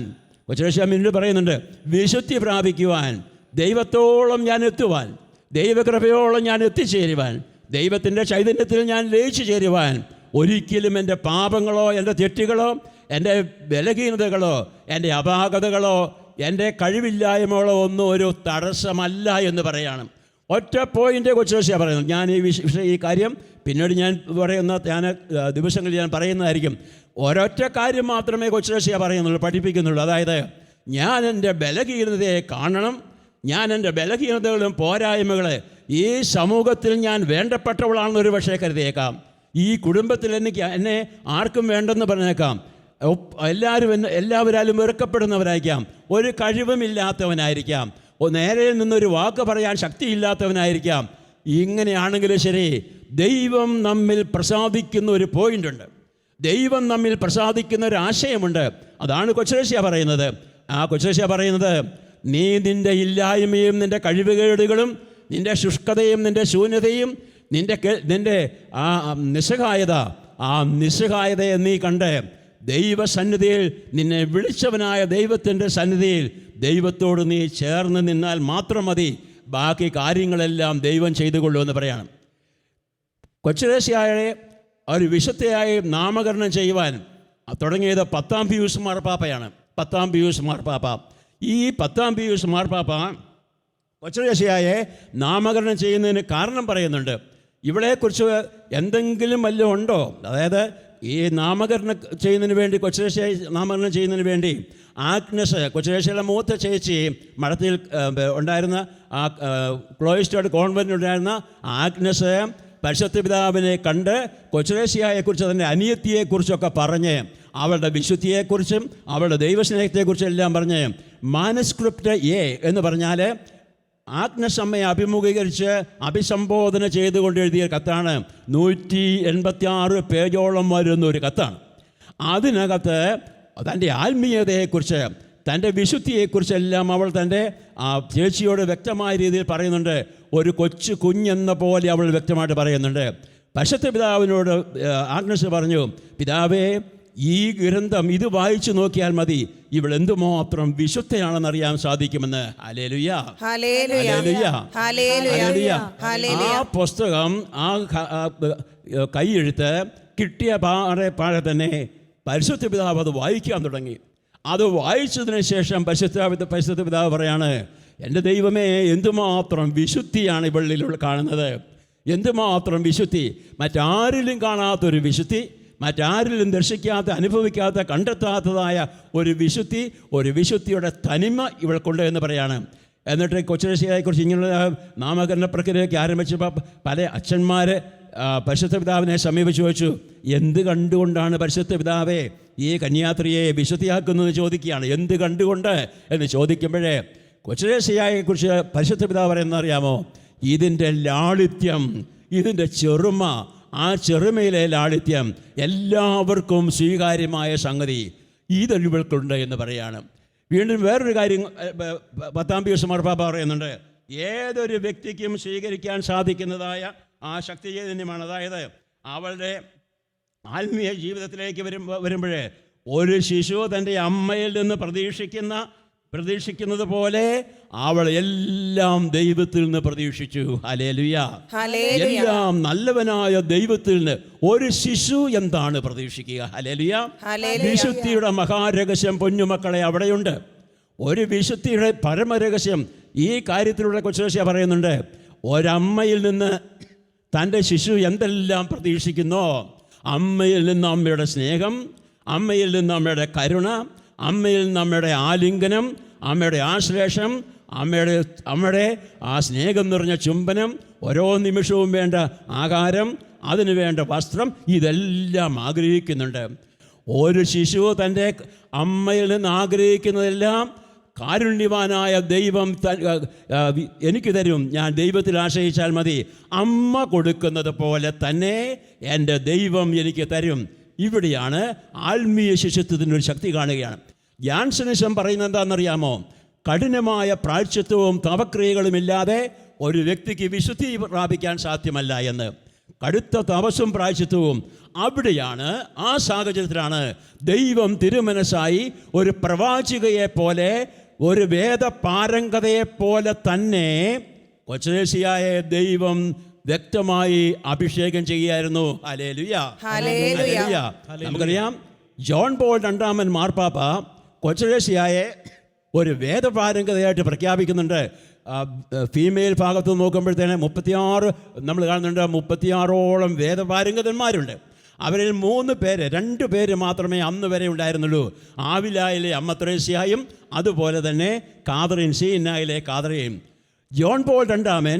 കൊച്ചുരേശിയ മുന്നിൽ പറയുന്നുണ്ട്, വിശുദ്ധി പ്രാപിക്കുവാൻ, ദൈവത്തോളം ഞാൻ എത്തുവാൻ, ദൈവകൃപയോളം ഞാൻ എത്തിച്ചേരുവാൻ, ദൈവത്തിൻ്റെ ചൈതന്യത്തിൽ ഞാൻ ലയിച്ചു ചേരുവാൻ ഒരിക്കലും എൻ്റെ പാപങ്ങളോ എൻ്റെ തെറ്റുകളോ എൻ്റെ ബലഹീനതകളോ എൻ്റെ അപാകതകളോ എൻ്റെ കഴിവില്ലായ്മകളോ ഒന്നും ഒരു തടസ്സമല്ല എന്ന് പറയാണ്. ഒറ്റ പോയിൻ്റ് കൊച്ചുദേശിയ പറയുന്നത്. ഞാൻ ഈ കാര്യം പിന്നീട് ഞാൻ ദിവസങ്ങളിൽ ഞാൻ പറയുന്നതായിരിക്കും. ഒരൊറ്റ കാര്യം മാത്രമേ കൊച്ചുദേശിയ പറയുന്നുള്ളൂ, പഠിപ്പിക്കുന്നുള്ളൂ. അതായത് ഞാൻ എൻ്റെ ബലഹീനതയെ കാണണം, ഞാൻ എൻ്റെ ബലഹീനതകളും പോരായ്മകളെ ഈ സമൂഹത്തിൽ ഞാൻ വേണ്ടപ്പെട്ടവളാണെന്നൊരു പക്ഷേ കരുതിയേക്കാം. ഈ കുടുംബത്തിൽ എന്നെ ആർക്കും വേണ്ടെന്ന് പറഞ്ഞേക്കാം. എല്ലാവരാലും വെറുക്കപ്പെടുന്നവരായിരിക്കാം, ഒരു കഴിവുമില്ലാത്തവനായിരിക്കാം, നേരെ നിന്നൊരു വാക്ക് പറയാൻ ശക്തിയില്ലാത്തവനായിരിക്കാം. ഇങ്ങനെയാണെങ്കിലും ശരി, ദൈവം നമ്മിൽ പ്രസാദിക്കുന്ന ഒരു പോയിൻ്റുണ്ട്, ദൈവം നമ്മിൽ പ്രസാദിക്കുന്ന ഒരു ആശയമുണ്ട്. അതാണ് കൊച്ചുദേശിയ പറയുന്നത്. ആ കൊച്ചുദേശിയ പറയുന്നത്, നീ നിൻ്റെ ഇല്ലായ്മയും നിൻ്റെ കഴിവുകേടുകളും നിൻ്റെ ശുഷ്കതയും നിൻ്റെ ശൂന്യതയും നിൻ്റെ ആ നിസ്സഹായതയെ നീ കണ്ട് ദൈവസന്നിധിയിൽ നിന്നെ വിളിച്ചവനായ ദൈവത്തിൻ്റെ സന്നിധിയിൽ ദൈവത്തോട് നീ ചേർന്ന് നിന്നാൽ മാത്രം മതി, ബാക്കി കാര്യങ്ങളെല്ലാം ദൈവം ചെയ്തുകൊള്ളുമെന്ന് പറയണം. കൊച്ചുദേശിയായ ഒരു വിശുദ്ധയായി നാമകരണം ചെയ്യുവാൻ തുടങ്ങിയത് 10-ാം പീയൂസ് മാർപ്പാപ്പയാണ്. 10-ാം പീയൂസ് മാർപ്പാപ്പ. ഈ 10-ാം പീയൂസ് മാർപ്പാപ്പ കൊച്ചുദേശിയായെ നാമകരണം ചെയ്യുന്നതിന് കാരണം പറയുന്നുണ്ട്. ഇവളെക്കുറിച്ച് എന്തെങ്കിലും വല്ലതും ഉണ്ടോ? അതായത് ഈ നാമകരണം ചെയ്യുന്നതിന് വേണ്ടി, കൊച്ചുദേശിയായി നാമകരണം ചെയ്യുന്നതിന് വേണ്ടി ആഗ്നസ്, കൊച്ചുദേശിയുടെ മൂത്ത ചേച്ചി, മഠത്തിൽ ഉണ്ടായിരുന്ന ആ ക്ലോയിസ്റ്റേർഡ് കോൺവെൻറ്റിലുണ്ടായിരുന്ന ആഗ്നസ് പരിശുദ്ധ പിതാവിനെ കണ്ട് കൊച്ചുദേശിയായെക്കുറിച്ച്, അതിൻ്റെ അനിയത്തിയെക്കുറിച്ചൊക്കെ പറഞ്ഞ്, അവളുടെ വിശുദ്ധിയെക്കുറിച്ചും അവളുടെ ദൈവസ്നേഹത്തെക്കുറിച്ചും എല്ലാം പറഞ്ഞ് മാനസ്ക്രിപ്റ്റ് എ എന്ന് പറഞ്ഞാൽ ആഗ്നസ് അമ്മയെ അഭിമുഖീകരിച്ച് അഭിസംബോധന ചെയ്തുകൊണ്ട് എഴുതിയ കത്താണ്. 186 പേജോളം വരുന്ന ഒരു കത്താണ്. അതിനകത്ത് തൻ്റെ ആത്മീയതയെക്കുറിച്ച്, തൻ്റെ വിശുദ്ധിയെക്കുറിച്ചെല്ലാം അവൾ തൻ്റെ ചേച്ചിയോട് വ്യക്തമായ രീതിയിൽ പറയുന്നുണ്ട്. ഒരു കൊച്ചു കുഞ്ഞെന്ന പോലെ അവൾ വ്യക്തമായിട്ട് പറയുന്നുണ്ട്. പരിശുദ്ധ പിതാവിനോട് ആഗ്നസ് പറഞ്ഞു, പിതാവേ, ഈ ഗ്രന്ഥം ഇത് വായിച്ചു നോക്കിയാൽ മതി, ഇവൾ എന്തുമാത്രം വിശുദ്ധയാണെന്നറിയാൻ സാധിക്കുമെന്ന്. ഹല്ലേലൂയ, ഹല്ലേലൂയ, ഹല്ലേലൂയ. ആ പുസ്തകം, ആ കൈയെഴുത്ത് കിട്ടിയ പാടെ തന്നെ പരിശുദ്ധ പിതാവ് അത് വായിക്കാൻ തുടങ്ങി. അത് വായിച്ചതിന് ശേഷം പരിശുദ്ധ പിതാവ് പറയാണ്, എൻ്റെ ദൈവമേ, എന്തുമാത്രം വിശുദ്ധിയാണ് ഇവളിൽ കാണുന്നത്, എന്തുമാത്രം വിശുദ്ധി, മറ്റാരിലും കാണാത്തൊരു വിശുദ്ധി, മറ്റാരിലും ദർശിക്കാത്ത, അനുഭവിക്കാത്ത, കണ്ടെത്താത്തതായ ഒരു വിശുദ്ധിയുടെ തനിമ ഇവൾക്കുണ്ട് എന്ന് പറയാണ്. എന്നിട്ട് കൊച്ചുദേശിയെക്കുറിച്ച് ഇങ്ങനെയുള്ള നാമകരണ പ്രക്രിയയൊക്കെ ആരംഭിച്ചപ്പോൾ പല അച്ഛന്മാർ പരിശുദ്ധ പിതാവിനെ സമീപിച്ച് ചോദിച്ചു, എന്ത് കണ്ടുകൊണ്ടാണ് പരിശുദ്ധ പിതാവേ ഈ കന്യാസ്ത്രീയെ വിശുദ്ധിയാക്കുന്നതെന്ന് ചോദിക്കുകയാണ്. എന്ത് കണ്ടുകൊണ്ട് എന്ന് ചോദിക്കുമ്പോഴേ കൊച്ചുദേശിയെക്കുറിച്ച് പരിശുദ്ധ പിതാവ് പറയുന്നത് അറിയാമോ? ഇതിൻ്റെ ലാളിത്യം, ഇതിൻ്റെ ചെറുമ, ആ ചെറുമയിലെ ലാളിത്യം എല്ലാവർക്കും സ്വീകാര്യമായ സംഗതി ഇവൾക്കുണ്ട് എന്ന് പറയാണ്. വീണ്ടും വേറൊരു കാര്യം 10-ാം പീയൂസ് മാർപ്പാപ്പ പറയുന്നുണ്ട്. ഏതൊരു വ്യക്തിക്കും സ്വീകരിക്കാൻ സാധിക്കുന്നതായ ആ ശക്തി ചൈതന്യമാണ്. അതായത് അവളുടെ ആത്മീയ ജീവിതത്തിലേക്ക് വരുമ്പോഴേ ഒരു ശിശു തൻ്റെ അമ്മയിൽ നിന്ന് പ്രതീക്ഷിക്കുന്നത് പോലെ അവൾ എല്ലാം ദൈവത്തിൽ നിന്ന് പ്രതീക്ഷിച്ചു. ഹല്ലേലൂയ, എല്ലാം നല്ലവനായ ദൈവത്തിൽ നിന്ന്. ഒരു ശിശു എന്താണ് പ്രതീക്ഷിക്കുക? ഹല്ലേലൂയ. വിശുദ്ധിയുടെ മഹാരഹസ്യം പൊന്നുമക്കളെ അവിടെയുണ്ട്. ഒരു വിശുദ്ധിയുടെ പരമരഹസ്യം ഈ കാര്യത്തിലൂടെ കൊച്ചുദേശിയ പറയുന്നുണ്ട്. ഒരമ്മയിൽ നിന്ന് തൻ്റെ ശിശു എന്തെല്ലാം പ്രതീക്ഷിക്കുന്നോ, അമ്മയിൽ നിന്ന് അമ്മയുടെ സ്നേഹം, അമ്മയിൽ നിന്ന് അമ്മയുടെ കരുണ, അമ്മയിൽ നിന്ന് അമ്മയുടെ ആലിംഗനം, അമ്മയുടെ ആശ്ലേഷം, അമ്മയുടെ ആ സ്നേഹം നിറഞ്ഞ ചുംബനം, ഓരോ നിമിഷവും വേണ്ട ആഹാരം, അതിനു വേണ്ട വസ്ത്രം, ഇതെല്ലാം ആഗ്രഹിക്കുന്നുണ്ട്. ഒരു ശിശു തൻ്റെ അമ്മയിൽ നിന്ന് ആഗ്രഹിക്കുന്നതെല്ലാം കാരുണ്യവാനായ ദൈവം എനിക്ക് തരും, ഞാൻ ദൈവത്തിൽ ആശ്രയിച്ചാൽ മതി. അമ്മ കൊടുക്കുന്നത് പോലെ തന്നെ എൻ്റെ ദൈവം എനിക്ക് തരും. ഇവിടെയാണ് ആത്മീയ ശിശുത്വത്തിനൊരു ശക്തി കാണുകയാണ്. യാൻസനിസം പറയുന്നത് എന്താണെന്നറിയാമോ? കഠിനമായ പ്രായശ്ചിത്തവും തപക്രിയകളുമില്ലാതെ ഒരു വ്യക്തിക്ക് വിശുദ്ധി പ്രാപിക്കാൻ സാധ്യമല്ല എന്ന്. കടുത്ത തപസ്സും പ്രായശ്ചിത്തവും അവിടെയാണ്, ആ സാഹചര്യത്തിലാണ് ദൈവം തിരുമനസ്സായി ഒരു പ്രവാചികയെ പോലെ, ഒരു വേദപാരംഗതയെ പോലെ തന്നെ കൊച്ചുദേശിയായ ദൈവം വ്യക്തമായി അഭിഷേകം ചെയ്യുകയായിരുന്നു. Hallelujah, hallelujah. നമുക്കറിയാം, ജോൺ പോൾ 2 മാർപ്പാപ്പ കൊച്ചുദേശിയായെ ഒരു വേദപാരംഗതയായിട്ട് പ്രഖ്യാപിക്കുന്നുണ്ട്. ഫീമെയിൽ ഭാഗത്ത് നോക്കുമ്പോഴത്തേന് 36 നമ്മൾ കാണുന്നുണ്ട്, 36ഓളം വേദപാരംഗതന്മാരുണ്ട്. അവരിൽ 2 പേര് മാത്രമേ അന്ന് വരെ ഉണ്ടായിരുന്നുള്ളൂ. ആവിലായിലെ അമ്മ ത്രേസ്യായും അതുപോലെ തന്നെ കാതറിൻ, സീനായിലെ കാതറിയും. ജോൺ പോൾ രണ്ടാമൻ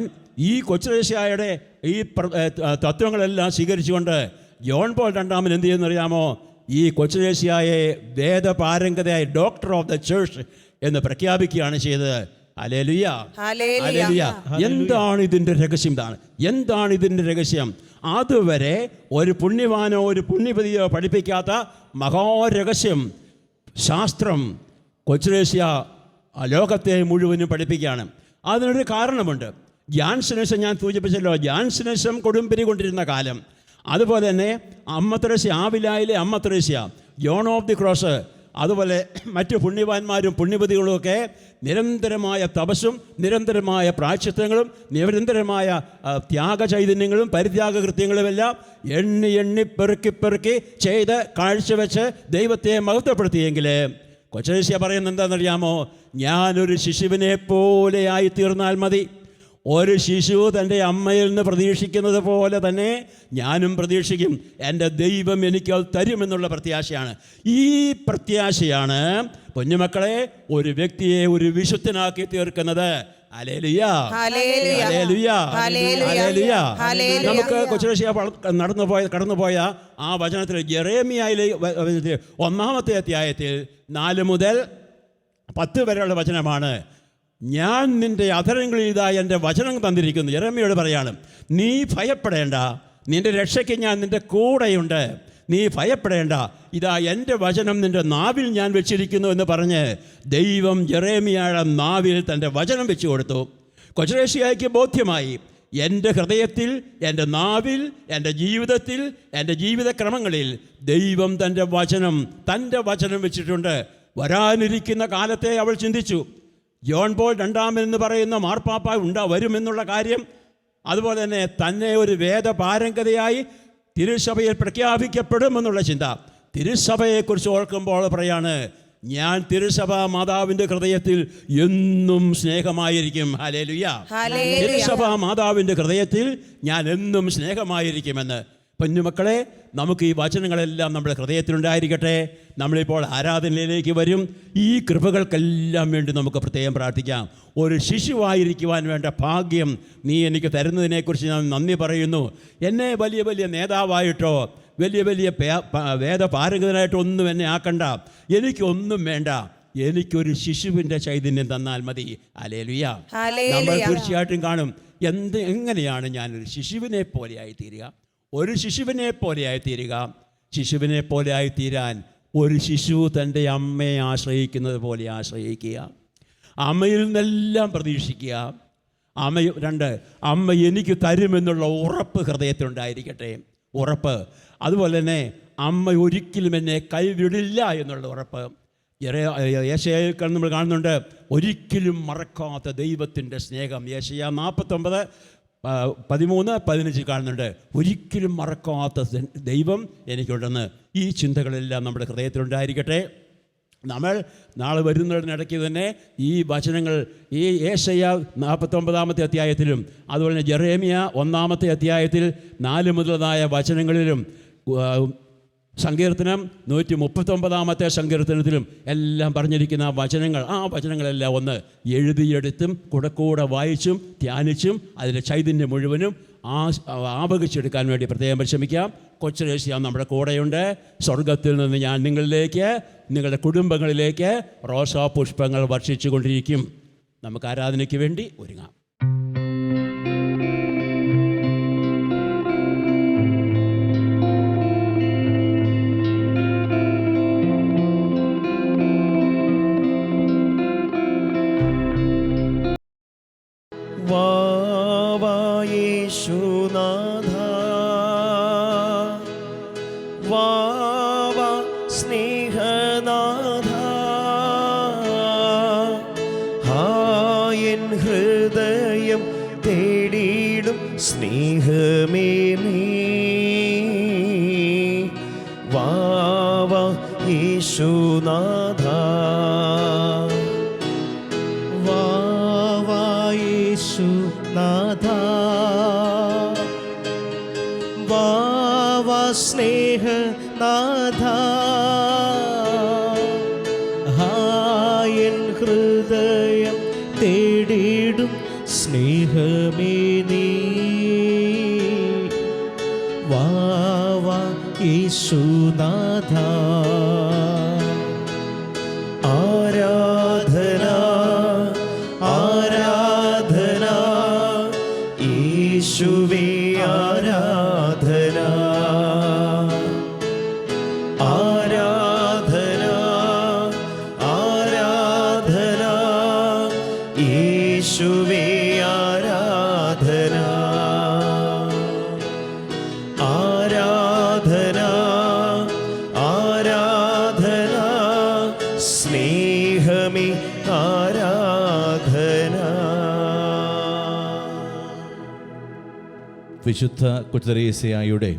ഈ കൊച്ചുത്രേസ്യായുടെ ഈ തത്വങ്ങളെല്ലാം സ്വീകരിച്ചുകൊണ്ട് ജോൺ പോൾ രണ്ടാമൻ എന്ത് ചെയ്യുന്നറിയാമോ? ഈ കൊച്ചുത്രേസ്യായെ വേദപാരംഗതയായി ഡോക്ടർ ഓഫ് ദ ചർച്ച് എന്ന് പ്രഖ്യാപിക്കുകയാണ് ചെയ്തത്. Hallelujah, hallelujah. എന്താണ് ഇതിൻ്റെ രഹസ്യം? എന്താണ് ഇതിൻ്റെ രഹസ്യം? അതുവരെ ഒരു പുണ്യവാനോ ഒരു പുണ്യപതിയോ പഠിപ്പിക്കാത്ത മഹാരഹസ്യം, ശാസ്ത്രം കൊച്ചുത്രേസ്യ ലോകത്തെ മുഴുവനും പഠിപ്പിക്കുകയാണ്. അതിനൊരു കാരണമുണ്ട്. ജാൻസനിസം ഞാൻ സൂചിപ്പിച്ചല്ലോ, ജാൻസനിസം കൊടുമ്പിരി കൊണ്ടിരുന്ന കാലം. അതുപോലെ തന്നെ അമ്മ ത്രേസ്യ, ആവിലായിലെ അമ്മ Thresia, John of the cross, അതുപോലെ മറ്റു പുണ്യവാന്മാരും പുണ്യപതികളുമൊക്കെ നിരന്തരമായ തപസ്സും നിരന്തരമായ പ്രായശ്ചിത്തങ്ങളും നിരന്തരമായ ത്യാഗചൈതന്യങ്ങളും പരിത്യാഗകൃത്യങ്ങളുമെല്ലാം എണ്ണി പെറുക്കി ചെയ്ത് കാഴ്ചവെച്ച് ദൈവത്തെ മഹത്വപ്പെടുത്തിയെങ്കിൽ കൊച്ചുത്രേസ്യ പറയുന്നത് എന്താണെന്നറിയാമോ? ഞാനൊരു ശിശുവിനെ പോലെ ആയിത്തീർന്നാൽ മതി. ഒരു ശിശു തൻ്റെ അമ്മയിൽ നിന്ന് പ്രതീക്ഷിക്കുന്നത് പോലെ തന്നെ ഞാനും പ്രതീക്ഷിക്കും. എൻ്റെ ദൈവം എനിക്ക് അത് തരുമെന്നുള്ള പ്രത്യാശയാണ്. ഈ പ്രത്യാശയാണ് കുഞ്ഞുമക്കളെ ഒരു വ്യക്തിയെ ഒരു വിശുദ്ധനാക്കി തീർക്കുന്നത്. ഹല്ലേലൂയ, ഹല്ലേലൂയ, ഹല്ലേലൂയ. നമുക്ക് കൊച്ചുത്രേസ്യ കടന്നുപോയ ആ വചനത്തിൽ യെരേമിയായിലെ 1-ാമത്തെ അധ്യായത്തിൽ 4 മുതൽ 10 വരെയുള്ള വചനമാണ്. ഞാൻ നിൻ്റെ അധരങ്ങളിൽ ഇതാ എൻ്റെ വചനം തന്നിരിക്കുന്നു. യെരമ്യയോട് പറയാണ്, നീ ഭയപ്പെടേണ്ട, നിൻ്റെ രക്ഷയ്ക്ക് ഞാൻ നിൻ്റെ കൂടെയുണ്ട്, നീ ഭയപ്പെടേണ്ട, ഇതാ എൻ്റെ വചനം നിൻ്റെ നാവിൽ ഞാൻ വെച്ചിരിക്കുന്നു എന്ന് പറഞ്ഞ് ദൈവം യെരമ്യയുടെ നാവിൽ തൻ്റെ വചനം വെച്ചു കൊടുത്തു. കൊച്ചുത്രേസ്യയ്ക്ക് ബോധ്യമായി, എൻ്റെ ഹൃദയത്തിൽ, എൻ്റെ നാവിൽ, എൻ്റെ ജീവിതത്തിൽ, എൻ്റെ ജീവിതക്രമങ്ങളിൽ ദൈവം തൻ്റെ വചനം വെച്ചിട്ടുണ്ട്. വരാനിരിക്കുന്ന കാലത്തെ അവൾ ചിന്തിച്ചു. ജോൺ പോൾ രണ്ടാമൻ എന്ന് പറയുന്ന മാർപ്പാപ്പ വരുമെന്നുള്ള കാര്യം, അതുപോലെ തന്നെ ഒരു വേദപാരംഗതയായി തിരുസഭയിൽ പ്രഖ്യാപിക്കപ്പെടുമെന്നുള്ള ചിന്ത. തിരുസഭയെക്കുറിച്ച് ഓർക്കുമ്പോൾ പറയാണ്, ഞാൻ തിരുസഭ മാതാവിൻ്റെ ഹൃദയത്തിൽ എന്നും സ്നേഹമായിരിക്കും. ഹല്ലേലൂയ, തിരുസഭ മാതാവിൻ്റെ ഹൃദയത്തിൽ ഞാൻ എന്നും സ്നേഹമായിരിക്കുമെന്ന്. പൊന്നുമക്കളെ, നമുക്ക് ഈ വചനങ്ങളെല്ലാം നമ്മുടെ ഹൃദയത്തിലുണ്ടായിരിക്കട്ടെ. നമ്മളിപ്പോൾ ആരാധനയിലേക്ക് വരും. ഈ കൃപകൾക്കെല്ലാം വേണ്ടി നമുക്ക് പ്രത്യേകം പ്രാർത്ഥിക്കാം. ഒരു ശിശുവായിരിക്കുവാൻ വേണ്ട ഭാഗ്യം നീ എനിക്ക് തരുന്നതിനെക്കുറിച്ച് ഞാൻ നന്ദി പറയുന്നു. എന്നെ വലിയ വലിയ നേതാവായിട്ടോ വലിയ വേദപാരംഗതനായിട്ടോ ഒന്നും എന്നെ ആക്കണ്ട. എനിക്കൊന്നും വേണ്ട. എനിക്കൊരു ശിശുവിൻ്റെ ചൈതന്യം തന്നാൽ മതി. ഹല്ലേലൂയ. നമ്മൾ തീർച്ചയായിട്ടും കാണും എങ്ങനെയാണ് ഞാനൊരു ശിശുവിനെ പോലെയായി തീരുക. ഒരു ശിശുവിനെ പോലെയായി തീരുക. ശിശുവിനെ പോലെ ആയിത്തീരാൻ ഒരു ശിശു തൻ്റെ അമ്മയെ ആശ്രയിക്കുന്നത് പോലെ ആശ്രയിക്കുക. അമ്മയിൽ നിന്നെല്ലാം പ്രതീക്ഷിക്കുക. അമ്മ എനിക്ക് തരുമെന്നുള്ള ഉറപ്പ് ഹൃദയത്തിലുണ്ടായിരിക്കട്ടെ. ഉറപ്പ്. അതുപോലെ തന്നെ അമ്മ ഒരിക്കലും എന്നെ കൈവിടില്ല എന്നുള്ള ഉറപ്പ്. യെശയ്യായിൽ നമ്മൾ കാണുന്നുണ്ട്, ഒരിക്കലും മറക്കാത്ത ദൈവത്തിൻ്റെ സ്നേഹം. യെശയ്യാ 49:13-15 കാണുന്നുണ്ട്. ഒരിക്കലും മറക്കാത്ത ദൈവം എനിക്കുണ്ടെന്ന്. ഈ ചിന്തകളെല്ലാം നമ്മുടെ ഹൃദയത്തിലുണ്ടായിരിക്കട്ടെ. നമ്മൾ നാളെ വരുന്നതിനിടയ്ക്ക് തന്നെ ഈ വചനങ്ങൾ ഈ യെശയ്യാ 49-ാമത്തെ അധ്യായത്തിലും അതുപോലെ തന്നെ യെരമ്യ 1-ാമത്തെ അധ്യായത്തിൽ 4 മുതലായ വചനങ്ങളിലും സങ്കീർത്തനം 139-ാമത്തെ സങ്കീർത്തനത്തിലും എല്ലാം പറഞ്ഞിരിക്കുന്ന ആ വചനങ്ങളെല്ലാം ഒന്ന് എഴുതിയെടുത്തും കൂടെ വായിച്ചും ധ്യാനിച്ചും അതിൻ്റെ ചൈതന്യം മുഴുവനും ആവഹിച്ചെടുക്കാൻ വേണ്ടി പ്രത്യേകം പരിശ്രമിക്കാം. കൊച്ചുത്രേസ്യ നമ്മുടെ കൂടെയുണ്ട്. സ്വർഗത്തിൽ നിന്ന് ഞാൻ നിങ്ങളിലേക്ക്, നിങ്ങളുടെ കുടുംബങ്ങളിലേക്ക് റോസാ പുഷ്പങ്ങൾ വർഷിച്ചു കൊണ്ടിരിക്കും. നമുക്ക് ആരാധനയ്ക്ക് വേണ്ടി ഒരുങ്ങാം. യേശുനാഥ വാവ സ്നേഹനാഥ ഹായൻ ഹൃദയം തേടിയിടും സ്നേഹമേ നീ വാവ യേശുനാഥ വാ സ്നേഹനാഥ, എൻ ഹൃദയം തേടിയിടും സ്നേഹമേ നീ. വാ വാ യേശുനാഥ. ആരാധന ആരാധന യേശുവേ ആരാധന. ആരാധന ആരാധന യേശുവേ ആരാധന. ആരാധന ആരാധന സ്നേഹമേ ആരാധന. വിശുദ്ധ കൊച്ചുത്രേസ്യയുടെ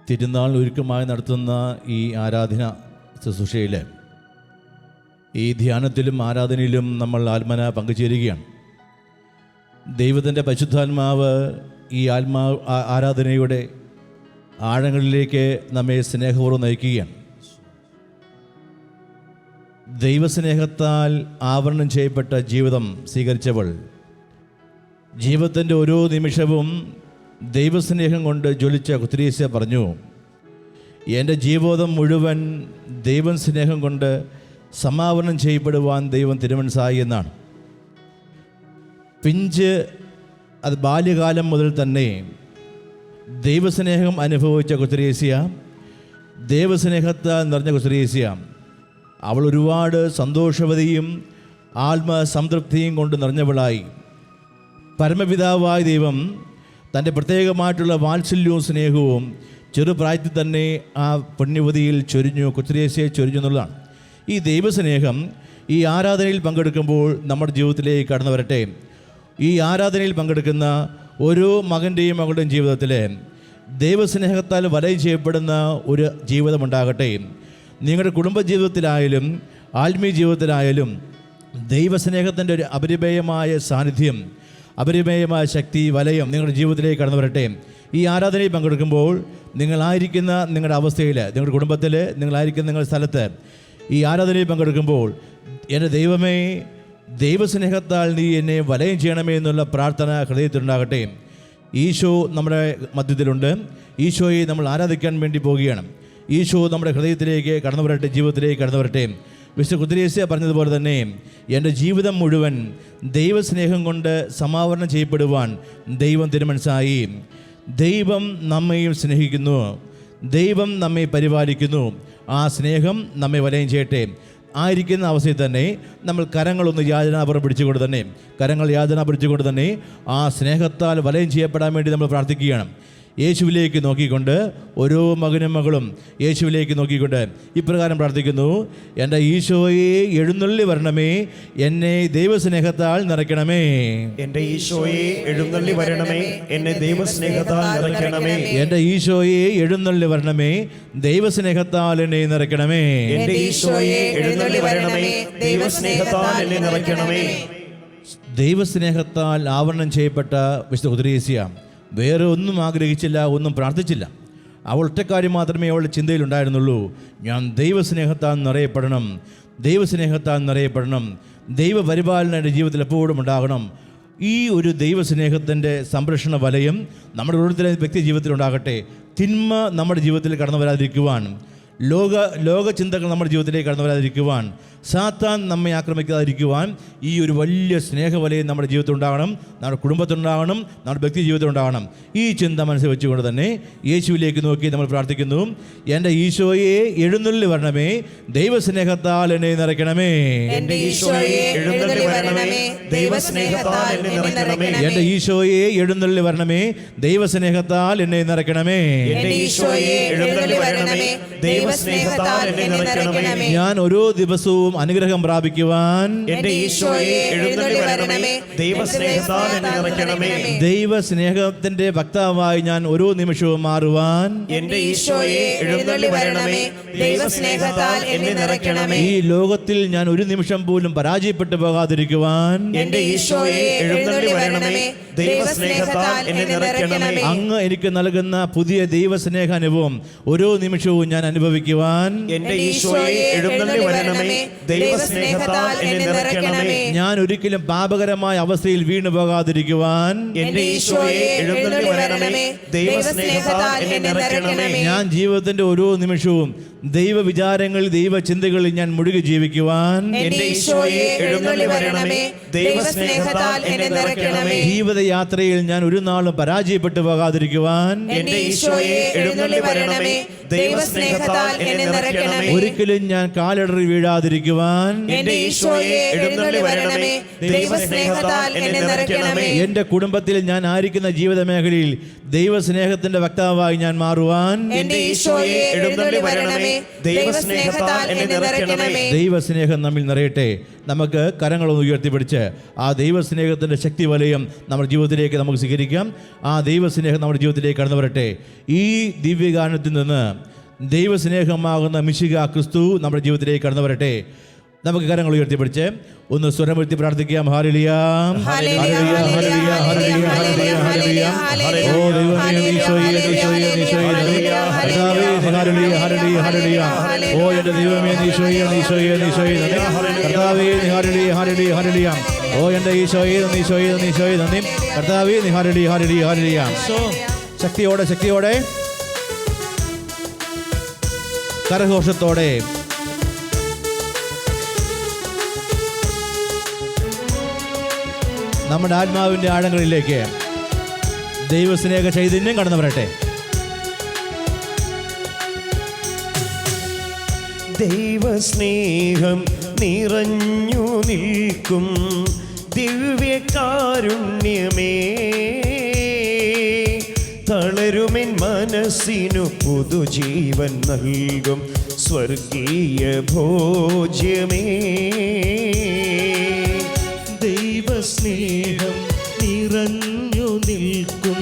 തിരുനാൾ ഒരുക്കമായി നടത്തുന്ന ഈ ആരാധന ശുശ്രൂഷയിൽ, ഈ ധ്യാനത്തിലും ആരാധനയിലും നമ്മൾ ആത്മന പങ്കുചേരുകയാണ്. ദൈവത്തിൻ്റെ പരിശുദ്ധാത്മാവ് ഈ ആരാധനയുടെ ആഴങ്ങളിലേക്ക് നമ്മെ സ്നേഹപൂർവ്വം നയിക്കുകയാണ്. ദൈവസ്നേഹത്താൽ ആവരണം ചെയ്യപ്പെട്ട ജീവിതം സ്വീകരിച്ചവൾ ജീവിതത്തിൻ്റെ ഓരോ നിമിഷവും ദൈവസ്നേഹം കൊണ്ട് ജ്വലിച്ച കുത്രീസ്യ പറഞ്ഞു, എൻ്റെ ജീവിതം മുഴുവൻ ദൈവം സ്നേഹം കൊണ്ട് സമാവരണം ചെയ്യപ്പെടുവാൻ ദൈവം തിരുമനസ്സായി എന്നാണ്. അത് ബാല്യകാലം മുതൽ തന്നെ ദൈവസ്നേഹം അനുഭവിച്ച കുത്രീസ്യ, ദൈവസ്നേഹത്താൽ നിറഞ്ഞ കുത്രീസ്യ, അവൾ ഒരുപാട് സന്തോഷവതിയും ആത്മസംതൃപ്തിയും കൊണ്ട് നിറഞ്ഞവളായി. പരമപിതാവായ ദൈവം തൻ്റെ പ്രത്യേകമായിട്ടുള്ള വാത്സല്യവും സ്നേഹവും ചെറുപ്രായത്തിൽ തന്നെ ആ പുണ്യവതിയിൽ ചൊരിഞ്ഞു, കുത്രീസ്യയെ ചൊരിഞ്ഞു എന്നുള്ളതാണ്. ഈ ദൈവസ്നേഹം ഈ ആരാധനയിൽ പങ്കെടുക്കുമ്പോൾ നമ്മുടെ ജീവിതത്തിലേക്ക് കടന്നു വരട്ടെ. ഈ ആരാധനയിൽ പങ്കെടുക്കുന്ന ഓരോ മകൻ്റെയും മകളുടെയും ജീവിതത്തിൽ ദൈവസ്നേഹത്താൽ വലയം ചെയ്യപ്പെടുന്ന ഒരു ജീവിതമുണ്ടാകട്ടെ. നിങ്ങളുടെ കുടുംബജീവിതത്തിലായാലും ആത്മീയ ജീവിതത്തിലായാലും ദൈവസ്നേഹത്തിൻ്റെ ഒരു അപരിമേയമായ സാന്നിധ്യം, അപരിമേയമായ ശക്തി, വലയം നിങ്ങളുടെ ജീവിതത്തിലേക്ക് കടന്നു വരട്ടെ. ഈ ആരാധനയിൽ പങ്കെടുക്കുമ്പോൾ നിങ്ങളായിരിക്കുന്ന നിങ്ങളുടെ അവസ്ഥയിൽ, നിങ്ങളുടെ കുടുംബത്തിൽ, നിങ്ങളായിരിക്കുന്ന നിങ്ങളുടെ സ്ഥലത്ത് ഈ ആരാധനയിൽ പങ്കെടുക്കുമ്പോൾ, എൻ്റെ ദൈവമേ, ദൈവസ്നേഹത്താൽ നീ എന്നെ വലയം ചെയ്യണമേ എന്നുള്ള പ്രാർത്ഥന ഹൃദയത്തിലുണ്ടാകട്ടെ. ഈശോ നമ്മുടെ മധ്യത്തിലുണ്ട്. ഈശോയെ നമ്മൾ ആരാധിക്കാൻ വേണ്ടി പോവുകയാണ്. ഈശോ നമ്മുടെ ഹൃദയത്തിലേക്ക് കടന്നു വരട്ടെ, ജീവിതത്തിലേക്ക് കടന്നു വരട്ടെ. വിശുദ്ധ കുത്രീസ്യ പറഞ്ഞതുപോലെ തന്നെ എൻ്റെ ജീവിതം മുഴുവൻ ദൈവസ്നേഹം കൊണ്ട് സമാവരണം ചെയ്യപ്പെടുവാൻ ദൈവം തിരുമനസ്സായി. ദൈവം നമ്മെയും സ്നേഹിക്കുന്നു, ദൈവം നമ്മെ പരിപാലിക്കുന്നു. ആ സ്നേഹം നമ്മെ വലയം ചെയ്യട്ടെ. ആയിരിക്കുന്ന അവസ്ഥയിൽ തന്നെ നമ്മൾ കരങ്ങളൊന്ന് യാചനാപുരം പിടിച്ചുകൊണ്ട് തന്നെ, കരങ്ങൾ യാചന പിടിച്ചുകൊണ്ട് തന്നെ ആ സ്നേഹത്താൽ വലയം ചെയ്യപ്പെടാൻ വേണ്ടി നമ്മൾ പ്രാർത്ഥിക്കുകയാണ്. യേശുവിലേക്ക് നോക്കിക്കൊണ്ട് ഓരോ മകനും മകളും യേശുവിലേക്ക് നോക്കിക്കൊണ്ട് ഇപ്രകാരം പ്രാർത്ഥിക്കുന്നു: എൻ്റെ ഈശോയെ എഴുന്നള്ളി വരണമേ, എന്നെ ദൈവസ്നേഹത്താൽ നിറയ്ക്കണമേ. എൻ്റെ ഈശോയെ എഴുന്നള്ളി വരണമേ, എന്നെ ദൈവസ്നേഹത്താൽ നിറയ്ക്കണമേ. എൻ്റെ ഈശോയെ എഴുന്നള്ളി വരണമേ, ദൈവസ്നേഹത്താൽ എന്നെ നിറയ്ക്കണമേ. എൻ്റെ ഈശോയെ എഴുന്നള്ളി വരണമേ, ദൈവസ്നേഹത്താൽ എന്നെ നിറയ്ക്കണമേ. ദൈവസ്നേഹത്താൽ ആവരണം ചെയ്യപ്പെട്ട വിശുദ്ധ കുത്രീസ്യ വേറെ ഒന്നും ആഗ്രഹിച്ചില്ല, ഒന്നും പ്രാർത്ഥിച്ചില്ല. അവൾ ഒറ്റക്കാര്യം മാത്രമേ അവളുടെ ചിന്തയിലുണ്ടായിരുന്നുള്ളൂ: ഞാൻ ദൈവസ്നേഹത്താൽ നിറയപ്പെടണം, ദൈവസ്നേഹത്താൽ നിറയപ്പെടണം, ദൈവപരിപാലനം എൻ്റെ ജീവിതത്തിൽ എപ്പോഴും ഉണ്ടാകണം. ഈ ഒരു ദൈവസ്നേഹത്തിൻ്റെ സംരക്ഷണ വലയം നമ്മുടെ ഓരോരുത്തരുടെ വ്യക്തി ജീവിതത്തിലുണ്ടാകട്ടെ. തിന്മ നമ്മുടെ ജീവിതത്തിൽ കടന്നു വരാതിരിക്കുവാൻ, ലോക ചിന്തകൾ നമ്മുടെ ജീവിതത്തിലേക്ക് കടന്നു വരാതിരിക്കുവാൻ, സാത്താൻ നമ്മെ ആക്രമിക്കാതിരിക്കുവാൻ ഈ ഒരു വലിയ സ്നേഹവലയം നമ്മുടെ ജീവിതത്തിൽ ഉണ്ടാകണം, നമ്മുടെ കുടുംബത്തിലുണ്ടാകണം, നമ്മുടെ വ്യക്തി ജീവിതത്തിൽ ഉണ്ടാകണം. ഈ ചിന്ത മനസ്സിൽ വെച്ചുകൊണ്ട് തന്നെ യേശുവിലേക്ക് നോക്കി നമ്മൾ പ്രാർത്ഥിക്കുന്നു: എൻ്റെ ഈശോയെ എഴുന്നള്ളി വരണമേ, ദൈവസ്നേഹത്താൽ എന്നെ നിറയ്ക്കണമേ. എൻ്റെ ഈശോയെ എഴുന്നള്ളി വരണമേ, ദൈവസ്നേഹത്താൽ എന്നെ നിറയ്ക്കണമേ. എൻ്റെ ഈശോയെ എഴുന്നള്ളി വരണമേ, ദൈവസ്നേഹത്താൽ എന്നെ നിറയ്ക്കണമേ. എൻ്റെ ഈശോയെ എഴുന്നള്ളി വരണമേ, ദൈവസ്നേഹത്താൽ എന്നെ നിറയ്ക്കണമേ. ഞാൻ ഓരോ ദിവസവും അനുഗ്രഹം പ്രാപിക്കുവാൻ എന്റെ ഈശോയെ എഴുന്നള്ളി വരണമേ. ദൈവസ്നേഹത്താൽ എന്നെ നിറയ്ക്കണമേ. ദൈവസ്നേഹത്തിന്റെ വക്താവായി ഞാൻ ഓരോ നിമിഷവും മാറുവാൻ എന്റെ ഈശോയെ എഴുന്നള്ളി വരണമേ. ദൈവസ്നേഹത്താൽ എന്നെ നിറയ്ക്കണമേ. ഈ ലോകത്തിൽ ഞാൻ ഒരു നിമിഷം പോലും പരാജയപ്പെട്ടു പോകാതിരിക്കുവാൻ എന്റെ ഈശോയെ എഴുന്നള്ളി വരണമേ. ദൈവസ്നേഹത്താൽ എന്നെ നിറയ്ക്കണമേ. അങ്ങ് എനിക്ക് നൽകുന്ന പുതിയ ദൈവസ്നേഹ അനുഭവം ഓരോ നിമിഷവും ഞാൻ അനുഭവിക്കുവാൻ എന്റെ ഈശോയെ എഴുന്നള്ളി വരണമേ. ദൈവസ്നേഹത്താൽ എന്നെ നിറയ്ക്കണമേ. ഞാൻ ഒരിക്കലും പാപകരമായ അവസ്ഥയിൽ വീണു പോകാതിരിക്കുവാൻ എന്റെ ഈശോയെ എഴുന്നള്ളി വരണമേ. ദൈവസ്നേഹത്താൽ എന്നെ നിറയ്ക്കണമേ. ഞാൻ ജീവിതത്തിന്റെ ഓരോ നിമിഷവും ദൈവ വിചാരങ്ങളിൽ ദൈവ ചിന്തകളിൽ ഞാൻ മുഴുകി ജീവിക്കുവാൻ എന്റെ ഈശോയെ എഴുന്നള്ളി വരണമേ. ദൈവസ്നേഹത്താൽ എന്നെ നിറയ്ക്കണമേ. ജീവിതയാത്രയിൽ ഞാൻ ഒരു നാളും പരാജയപ്പെട്ടു പോകാതിരിക്കുവാൻ എന്റെ ഈശോയെ എഴുന്നള്ളി വരണമേ. ദൈവസ്നേഹത്താൽ എന്നെ നിറയ്ക്കണമേ. ഒരിക്കലും ഞാൻ കാലിടറി വീഴാതിരിക്കുവാൻ എന്റെ ഈശോയെ എഴുന്നള്ളി വരണമേ. ദൈവസ്നേഹത്താൽ എന്നെ നിറയ്ക്കണമേ. എന്റെ കുടുംബത്തിൽ ഞാൻ ആയിരിക്കുന്ന ജീവിത മേഖലയിൽ ദൈവസ്നേഹത്തിന്റെ വക്താവായി ഞാൻ മാറുവാൻ എന്റെ ഈശോയെ എഴുന്നള്ളി വരണമേ. ദൈവസ്നേഹത്താൽ എന്നെ നിറയ്ക്കണമേ. ദൈവസ്നേഹം നമ്മിൽ നിറയട്ടെ. നമുക്ക് കരങ്ങളൊന്ന് ഉയർത്തിപ്പിടിച്ച് ആ ദൈവസ്നേഹത്തിന്റെ ശക്തി വലയം നമ്മുടെ ജീവിതത്തിലേക്ക് നമുക്ക് സ്വീകരിക്കാം. ആ ദൈവസ്നേഹം നമ്മുടെ ജീവിതത്തിലേക്ക് കടന്നു വരട്ടെ. ഈ ദിവ്യഗാനത്തിൽ നിന്ന് ദൈവസ്നേഹമാകുന്ന മിശിഹ ക്രിസ്തു നമ്മുടെ ജീവിതത്തിലേക്ക് കടന്നു വരട്ടെ. നമുക്ക് കരങ്ങൾ ഉയർത്തിപ്പിടിച്ച് ഒന്ന് സ്വരമെടുത്തി പ്രാർത്ഥിക്കാം. ഹല്ലേലൂയ, ഹല്ലേലൂയ, ഹല്ലേലൂയ, ഹല്ലേലൂയ, ഹല്ലേലൂയ, ഹല്ലേലൂയ. ഓ ദൈവമേ, ഈശോയേ, ഈശോയേ, ഈശോയേ, കർത്താവേ, ഹല്ലേലൂയ, ഹല്ലേലൂയ, ഹല്ലേലൂയ. ഓ എൻ്റെ ദൈവമേ, ഈശോയേ, ഈശോയേ, ഈശോയേ, നന്ദി. കർത്താവേ, ഹല്ലേലൂയ, ഹല്ലേലൂയ, ഹല്ലേലൂയ. ഓ എൻ്റെ ഈശോയേ, ഈശോയേ, ഈശോയേ, നന്ദി. കർത്താവേ, ഹല്ലേലൂയ, ഹല്ലേലൂയ, ഹല്ലേലൂയ. ശക്തിയോടെ, ശക്തിയോടെ, കരഘോഷത്തോടെ നമ്മുടെ ആത്മാവിൻ്റെ ആഴങ്ങളിലേക്ക് ദൈവസ്നേഹ ചൈതന്യം കടന്നു വരട്ടെ. ദൈവസ്നേഹം നിറഞ്ഞു നിൽക്കും ദിവ്യകാരുണ്യമേ, തളരുമെൻ മനസ്സിനു പുതുജീവൻ നൽകും സ്വർഗീയ ഭോജ്യമേ. ദൈവസ്നേഹം നിറഞ്ഞു നിൽക്കും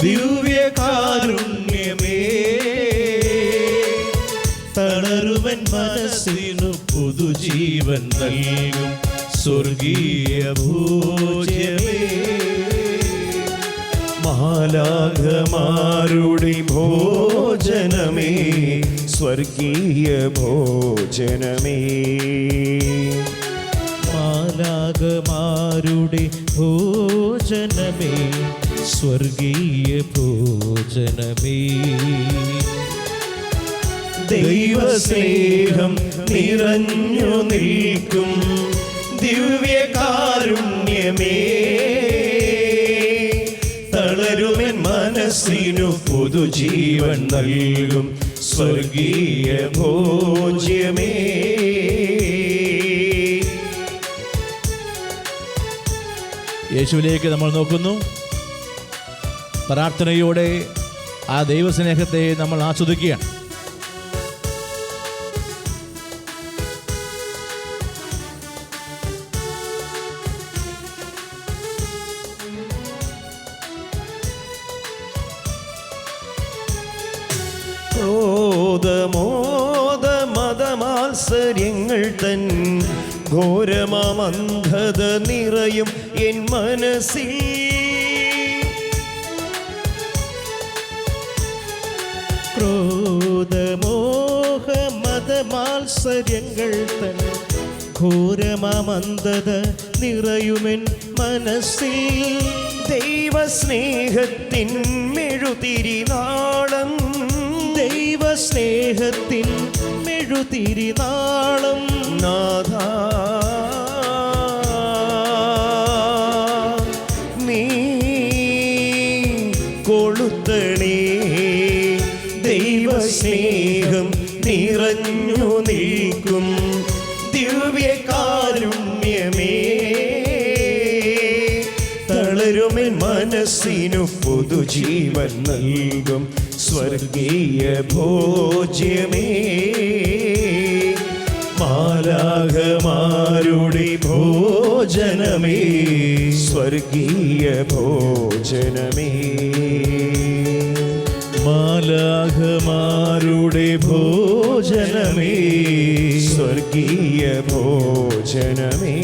ദിവ്യകാരുണ്യമേ, തളരുവൻ മനസ്സിനു പുതുജീവൻ നൽകും സ്വർഗീയ ഭോജ്യമേ. മാലാഖമാരുടെ ഭോജനമേ, സ്വർഗീയ ഭോജനമേ. മാലാഖമാരുടെ ഭോജനമേ, സ്വർഗീയ ഭോജനമേ. ദൈവസ്നേഹം നിറഞ്ഞു നിൽക്കും ദിവ്യകാരുണ്യമേ, തളരുമെൻ മനസ്സിനു പുതുജീവൻ നൽകും സ്വർഗീയ ഭോജ്യമേ. യേശുവിലേക്ക് നമ്മൾ നോക്കുന്നു. പ്രാർത്ഥനയോടെ ആ ദൈവസ്നേഹത്തെ നമ്മൾ ആസ്വദിക്കുകയാണ്. ക്രോധമോദ മതമാത്സര്യങ്ങൾ തൻ ഘോരമന്ധത നിറയും എൻ മനസ്സിൽ. ക്രോധമോഹ മതമാത്സര്യങ്ങൾ തൻ ഘോരമന്ധത നിറയുമെൻ മനസ്സിൽ. ദൈവസ്നേഹത്തിൻ മെഴുതിരിനാളം, ദൈവസ്നേഹത്തിൻ മെഴുതിരിനാളം. നാഥ നീ കൊളുത്തണേ. ദൈവസ്നേഹം നിറഞ്ഞു നിൽക്കും ദിവ്യകാരുണ്യമേ, തളരുമെൻ മനസ്സിനു മനസ്സിനു പുതുജീവൻ നൽകും സ്വർഗീയ ഭോജ്യമേ. മാലാഖമാരുടെ ഭോജനമേ, സ്വർഗീയ ഭോജനമേ. മാലാഖമാരുടെ ഭോജനമേ, സ്വർഗീയ ഭോജനമേ.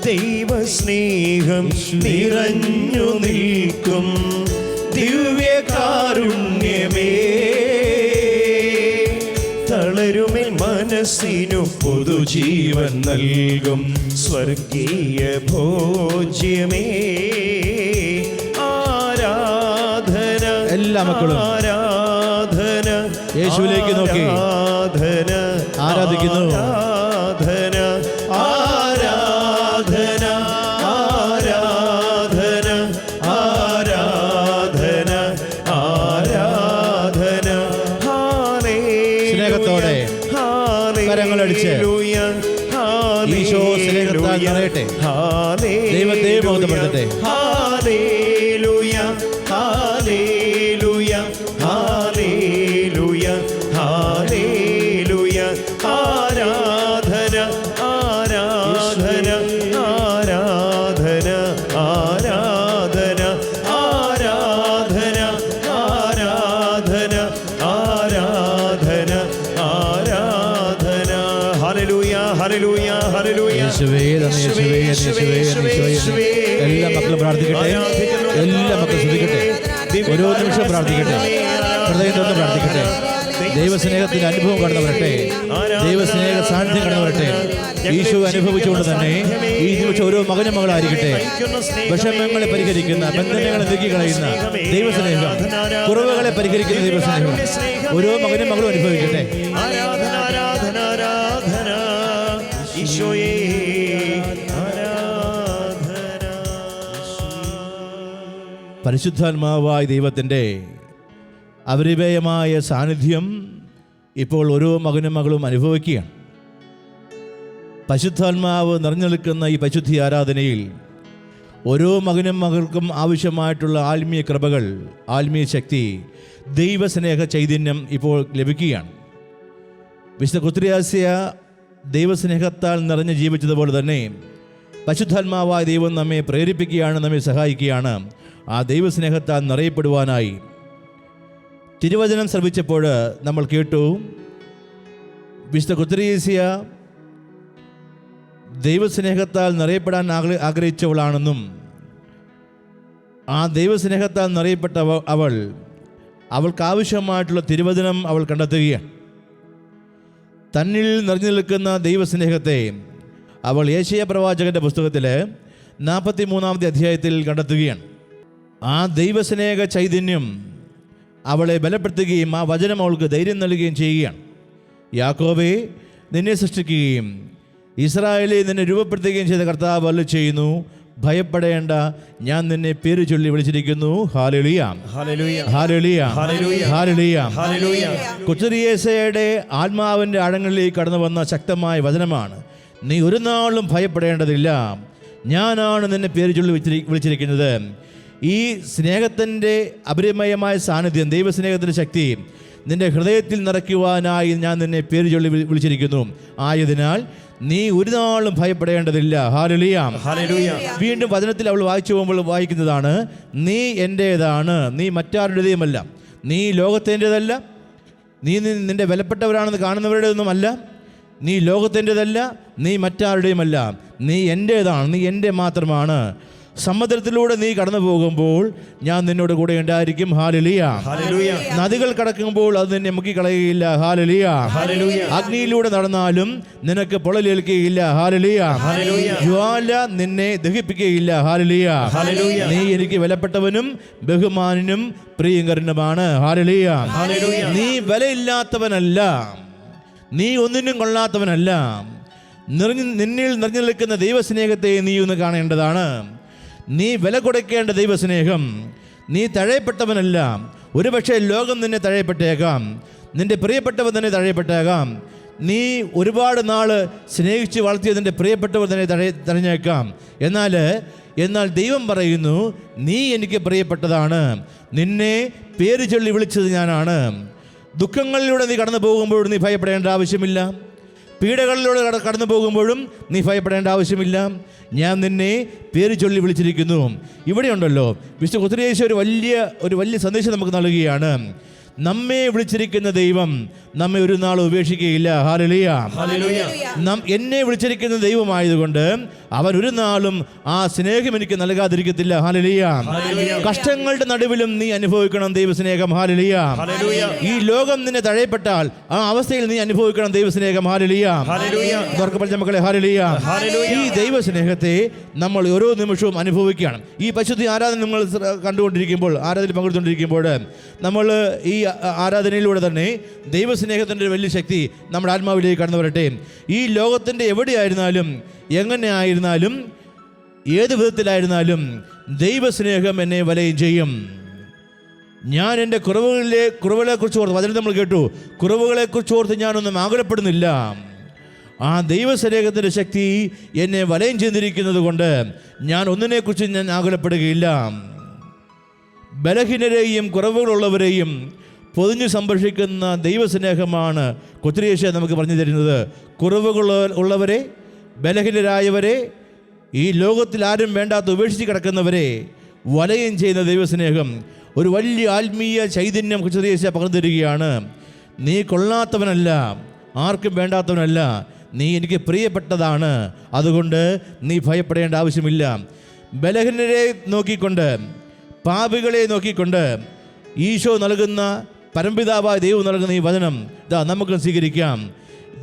ദൈവസ്നേഹം നിറഞ്ഞു നിൽക്കും ദിവ്യകാരുണ്യമേ, തളരുമെൻ മനസ്സിനു പുതുജീവൻ നൽകും സ്വർഗീയ ഭോജ്യമേ. ആരാധന എല്ലാ മക്കളും ആരാധന യേശുവിലേക്ക് നോക്കി ആരാധന ആരാധിക്കുന്നു. ആരാധന ആരാധന ആരാധന ആരാധന ആരാധന. സ്നേഹത്തോടെ കരങ്ങളടിച്ച് ഈശോ സ്നേഹത്താൽ നിറയട്ടെ. ദൈവത്തെ ബോധപ്പെടുത്തട്ടെ. ഹല്ലേലൂയ ഹല്ലേലൂയ ഹല്ലേലൂയ ഹല്ലേലൂയ. ആരാധന ആരാധന ആരാധന ആരാധന ആരാധന ആരാധന ആരാധന ആരാധന. ഹല്ലേലൂയ ഹല്ലേലൂയ ഹല്ലേലൂയ. യേശുവേ നന്ദി, യേശുവേ നന്ദി, യേശുവേ നന്ദി, യേശുവേ. എല്ലാ മക്കളും പ്രാർത്ഥിക്കട്ടെ. എല്ലാ മക്കളും ശ്രദ്ധിക്കട്ടെ. ഓരോ നിമിഷം പ്രാർത്ഥിക്കട്ടെ. ഹൃദയം തുറന്ന് പ്രാർത്ഥിക്കട്ടെ. ദൈവസ്നേഹത്തിന്റെ അനുഭവം കടന്നു വരട്ടെ. ദൈവസ്നേഹ സാന്നിധ്യം കടന്നു വരട്ടെ. ഈശോ അനുഭവിച്ചുകൊണ്ട് തന്നെ ഈ നിമിഷം ഓരോ മകനും മകളായിരിക്കട്ടെ. വിഷമങ്ങളെ പരിഹരിക്കുന്ന, ബന്ധനങ്ങളെ നീക്കിക്കളയുന്ന ദൈവസ്നേഹം, കുറവുകളെ പരിഹരിക്കുന്ന ദൈവസ്നേഹം ഓരോ മകനും മകളും അനുഭവിക്കട്ടെ. ആരാധന ആരാധന ആരാധന ഈശോയേ ആരാധന. പരിശുദ്ധാത്മാവായ ദൈവത്തിൻ്റെ അപരിമേയമായ സാന്നിധ്യം ഇപ്പോൾ ഓരോ മകനും മകളും അനുഭവിക്കുകയാണ്. പരിശുദ്ധാത്മാവ് നിറഞ്ഞു നിൽക്കുന്ന ഈ പരിശുദ്ധി ആരാധനയിൽ ഓരോ മകനും മകൾക്കും ആവശ്യമായിട്ടുള്ള ആത്മീയ കൃപകൾ, ആത്മീയ ശക്തി, ദൈവസ്നേഹ ചൈതന്യം ഇപ്പോൾ ലഭിക്കുകയാണ്. വിശുദ്ധ കുത്രിയാസ്യ ദൈവസ്നേഹത്താൽ നിറഞ്ഞ് ജീവിച്ചതുപോലെ തന്നെ പരിശുദ്ധാത്മാവായ ദൈവം നമ്മെ പ്രേരിപ്പിക്കുകയാണ്, നമ്മെ സഹായിക്കുകയാണ് ആ ദൈവസ്നേഹത്താൽ നിറയപ്പെടുവാനായി. തിരുവചനം ശ്രവിച്ചപ്പോൾ നമ്മൾ കേട്ടു, വിശുദ്ധ കുത്രിയാസ്യ ദൈവസ്നേഹത്താൽ നിറയപ്പെടാൻ ആഗ്രഹിച്ചവളാണെന്നും ആ ദൈവസ്നേഹത്താൽ നിറയപ്പെട്ട അവൾക്കാവശ്യമായിട്ടുള്ള തിരുവചനം അവൾ കണ്ടെത്തുകയാണ്. തന്നിൽ നിറഞ്ഞു നിൽക്കുന്ന ദൈവസ്നേഹത്തെ അവൾ യേശയ്യാ പ്രവാചകന്റെ പുസ്തകത്തിൽ 43-ാമത്തെ അധ്യായത്തിൽ കണ്ടെത്തുകയാണ്. ആ ദൈവസ്നേഹ ചൈതന്യം അവളെ ബലപ്പെടുത്തുകയും ആ വചനം അവൾക്ക് ധൈര്യം നൽകുകയും ചെയ്യുകയാണ്. യാക്കോബേ, നിന്നെ സൃഷ്ടിക്കുകയും ഇസ്രായേലിൽ നിന്നെ രൂപപ്പെടുത്തുകയും ചെയ്ത കർത്താവ് അരുളി ചെയ്യുന്നു, ഭയപ്പെടേണ്ട, ഞാൻ നിന്നെ പേര് ചൊല്ലി വിളിച്ചിരിക്കുന്നു. ഹല്ലേലൂയ ഹല്ലേലൂയ ഹല്ലേലൂയ ഹല്ലേലൂയ ഹല്ലേലൂയ. ഹല്ലേലൂയ. കുത്രിയേസ്യയുടെ ആത്മാവിൻ്റെ ആഴങ്ങളിലേക്ക് കടന്നു വന്ന ശക്തമായ വചനമാണ്, നീ ഒരു നാളും ഭയപ്പെടേണ്ടതില്ല, ഞാനാണ് നിന്നെ പേര് ചൊല്ലി വിളിച്ചിരിക്കുന്നത്. ഈ സ്നേഹത്തിൻ്റെ അപരിമയമായ സാന്നിധ്യം, ദൈവസ്നേഹത്തിൻ്റെ ശക്തി നിന്റെ ഹൃദയത്തിൽ നിറയ്ക്കുവാനായി ഞാൻ നിന്നെ പേര് ചൊല്ലി വിളിച്ചിരിക്കുന്നു. ആയതിനാൽ നീ ഒരു നാളും ഭയപ്പെടേണ്ടതില്ല. ഹല്ലേലൂയ ഹല്ലേലൂയ. വീണ്ടും വചനത്തിൽ അവൾ വായിച്ചു പോകുമ്പോൾ വായിക്കുന്നതാണ്, നീ എൻ്റേതാണ്, നീ മറ്റാരുടേതുമല്ല, നീ ലോകത്തിൻ്റെതല്ല, നീ നിന്റെ വിലപ്പെട്ടവരാണെന്ന് കാണുന്നവരുടേതൊന്നുമല്ല, നീ ലോകത്തിൻ്റെതല്ല, നീ മറ്റാരുടെയുമല്ല, നീ എൻ്റേതാണ്, നീ എൻ്റെ മാത്രമാണ്. സമുദ്രത്തിലൂടെ നീ കടന്നു പോകുമ്പോൾ ഞാൻ നിന്നോട് കൂടെ ഉണ്ടായിരിക്കും. Hallelujah hallelujah. നദികൾ കടക്കുമ്പോൾ അത് നിന്നെ മുക്കിക്കളയുകയില്ല. Hallelujah hallelujah. അഗ്നിയിലൂടെ നടന്നാലും നിനക്ക് പൊള്ളലേൽക്കുകയില്ല. Hallelujah hallelujah. ജ്വാല നിന്നെ ദഹിപ്പിക്കുകയില്ല. Hallelujah hallelujah. നീ എനിക്ക് വിലപ്പെട്ടവനും ബഹുമാനും പ്രിയങ്കരനുമാണ്. Hallelujah hallelujah. നീ വിലയില്ലാത്തവനല്ല, നീ ഒന്നിനും കൊള്ളാത്തവനല്ല. നിന്നിൽ നിറഞ്ഞു നിൽക്കുന്ന ദൈവസ്നേഹത്തെ നീ ഒന്ന് കാണേണ്ടതാണ്. നീ വില കൊടുക്കേണ്ട ദൈവസ്നേഹം. നീ തഴയപ്പെട്ടവനല്ല. ഒരുപക്ഷെ ലോകം നിന്നെ തഴയപ്പെട്ടേക്കാം, നിന്റെ പ്രിയപ്പെട്ടവർ തന്നെ തഴയപ്പെട്ടേക്കാം. നീ ഒരുപാട് നാൾ സ്നേഹിച്ച് വളർത്തിയ നിന്റെ പ്രിയപ്പെട്ടവർ തന്നെ തഴഞ്ഞേക്കാം. എന്നാൽ എന്നാൽ ദൈവം പറയുന്നു, നീ എനിക്ക് പ്രിയപ്പെട്ടതാണ്, നിന്നെ പേര് ചൊല്ലി വിളിച്ചത് ഞാനാണ്. ദുഃഖങ്ങളിലൂടെ നീ കടന്നു പോകുമ്പോഴും നീ ഭയപ്പെടേണ്ട ആവശ്യമില്ല. പീഡകളിലൂടെ കടന്നു പോകുമ്പോഴും നീ ഭയപ്പെടേണ്ട ആവശ്യമില്ല. ഞാൻ നിന്നെ പേര് ചൊല്ലി വിളിച്ചിരിക്കുന്നു. ഇവിടെയുണ്ടല്ലോ വിശുദ്ധ കുരിയേശ ഒരു വലിയ സന്ദേശം നമുക്ക് നൽകുകയാണ്. നമ്മെ വിളിച്ചിരിക്കുന്ന ദൈവം നമ്മെ ഒരു നാൾ ഉപേക്ഷിക്കുകയില്ല. ഹല്ലേലൂയ. എന്നെ വിളിച്ചിരിക്കുന്ന ദൈവമായതുകൊണ്ട് അവൻ ഒരു നാളും ആ സ്നേഹം എനിക്ക് നൽകാതിരിക്കത്തില്ല. ഹല്ലേലൂയ. കഷ്ടങ്ങളുടെ നടുവിലും നീ അനുഭവിക്കണം ദൈവസ്നേഹം. ഹല്ലേലൂയ. ഈ ലോകം നിന്നെ തഴയപ്പെട്ടാൽ ആ അവസ്ഥയിൽ നീ അനുഭവിക്കണം ദൈവസ്നേഹം. ഹല്ലേലൂയ. മക്കളെ, ഹല്ലേലൂയ. ഈ ദൈവസ്നേഹത്തെ നമ്മൾ ഓരോ നിമിഷവും അനുഭവിക്കുകയാണ്. ഈ പരിശുദ്ധ ആരാധന നിങ്ങൾ കണ്ടുകൊണ്ടിരിക്കുമ്പോൾ, ആരാധനയിൽ പങ്കെടുത്തുകൊണ്ടിരിക്കുമ്പോൾ നമ്മൾ ഈ ആരാധനയിലൂടെ തന്നെ ദൈവസ്നേഹത്തിൻ്റെ ഒരു വലിയ ശക്തി നമ്മുടെ ആത്മാവിലേക്ക് കടന്നു വരട്ടെ. ഈ ലോകത്തിൻ്റെ എവിടെയായിരുന്നാലും, എങ്ങനെ ആയിരുന്നാലും, ഏത് വിധത്തിലായിരുന്നാലും ദൈവസ്നേഹം എന്നെ വലയം ചെയ്യും. ഞാൻ എൻ്റെ കുറവുകളെക്കുറിച്ച് ഓർത്ത്, അതിൽ നമ്മൾ കേട്ടു, കുറവുകളെക്കുറിച്ച് ഓർത്ത് ഞാനൊന്നും ആകുലപ്പെടുന്നില്ല. ആ ദൈവസ്നേഹത്തിൻ്റെ ശക്തി എന്നെ വലയം ചെയ്തിരിക്കുന്നത് കൊണ്ട് ഞാൻ ഒന്നിനെക്കുറിച്ച് ഞാൻ ആകുലപ്പെടുകയില്ല. ബലഹീനരെയും കുറവുകളുള്ളവരെയും പൊതിഞ്ഞു സംരക്ഷിക്കുന്ന ദൈവസ്നേഹമാണ് കൊച്ചുരേശ നമുക്ക് പറഞ്ഞു തരുന്നത്. കുറവുകളുള്ളവരെ, ബലഹീനരായവരെ, ഈ ലോകത്തിൽ ആരും വേണ്ടാത്ത ഉപേക്ഷിച്ച് കിടക്കുന്നവരെ വലയം ചെയ്യുന്ന ദൈവസ്നേഹം ഒരു വലിയ ആത്മീയ ചൈതന്യം കൊച്ചുരേശ പകർന്നു തരികയാണ്. നീ കൊള്ളാത്തവനല്ല, ആർക്കും വേണ്ടാത്തവനല്ല, നീ എനിക്ക് പ്രിയപ്പെട്ടതാണ്, അതുകൊണ്ട് നീ ഭയപ്പെടേണ്ട ആവശ്യമില്ല. ബലഹീനരെ നോക്കിക്കൊണ്ട്, പാപികളെ നോക്കിക്കൊണ്ട് ഈശോ നൽകുന്ന, പരംപിതാവായ ദൈവം നൽകുന്ന ഈ വചനം നമുക്ക് സ്വീകരിക്കാം.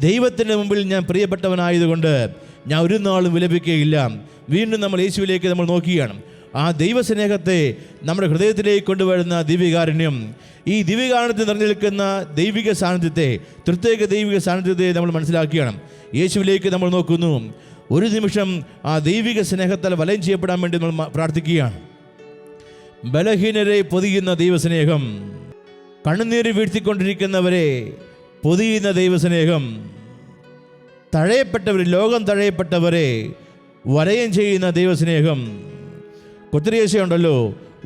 ദൈവത്തിൻ്റെ മുമ്പിൽ ഞാൻ പ്രിയപ്പെട്ടവനായതുകൊണ്ട് ഞാൻ ഒരു നാളും വിലപിക്കുകയില്ല. വീണ്ടും നമ്മൾ യേശുവിലേക്ക് നമ്മൾ നോക്കുകയാണ്. ആ ദൈവസ്നേഹത്തെ നമ്മുടെ ഹൃദയത്തിലേക്ക് കൊണ്ടുവരുന്ന ദിവ്യകാരുണ്യം, ഈ ദിവ്യകാരുണ്യത്തിൽ നിറഞ്ഞു നിൽക്കുന്ന ദൈവിക സാന്നിധ്യത്തെ, പ്രത്യേക ദൈവിക സാന്നിധ്യത്തെ നമ്മൾ മനസ്സിലാക്കുകയാണ്. യേശുവിലേക്ക് നമ്മൾ നോക്കുന്നു. ഒരു നിമിഷം ആ ദൈവിക സ്നേഹത്താൽ വലയം ചെയ്യപ്പെടാൻ വേണ്ടി നമ്മൾ പ്രാർത്ഥിക്കുകയാണ്. ബലഹീനരെ പൊതിയുന്ന ദൈവസ്നേഹം, കണ്ണുനീര് വീഴ്ത്തിക്കൊണ്ടിരിക്കുന്നവരെ പൊതിയുന്ന ദൈവസ്നേഹം, തഴയപ്പെട്ടവർ, ലോകം തഴയപ്പെട്ടവരെ വലയം ചെയ്യുന്ന ദൈവസ്നേഹം. കൊച്ചുരേശയുണ്ടല്ലോ,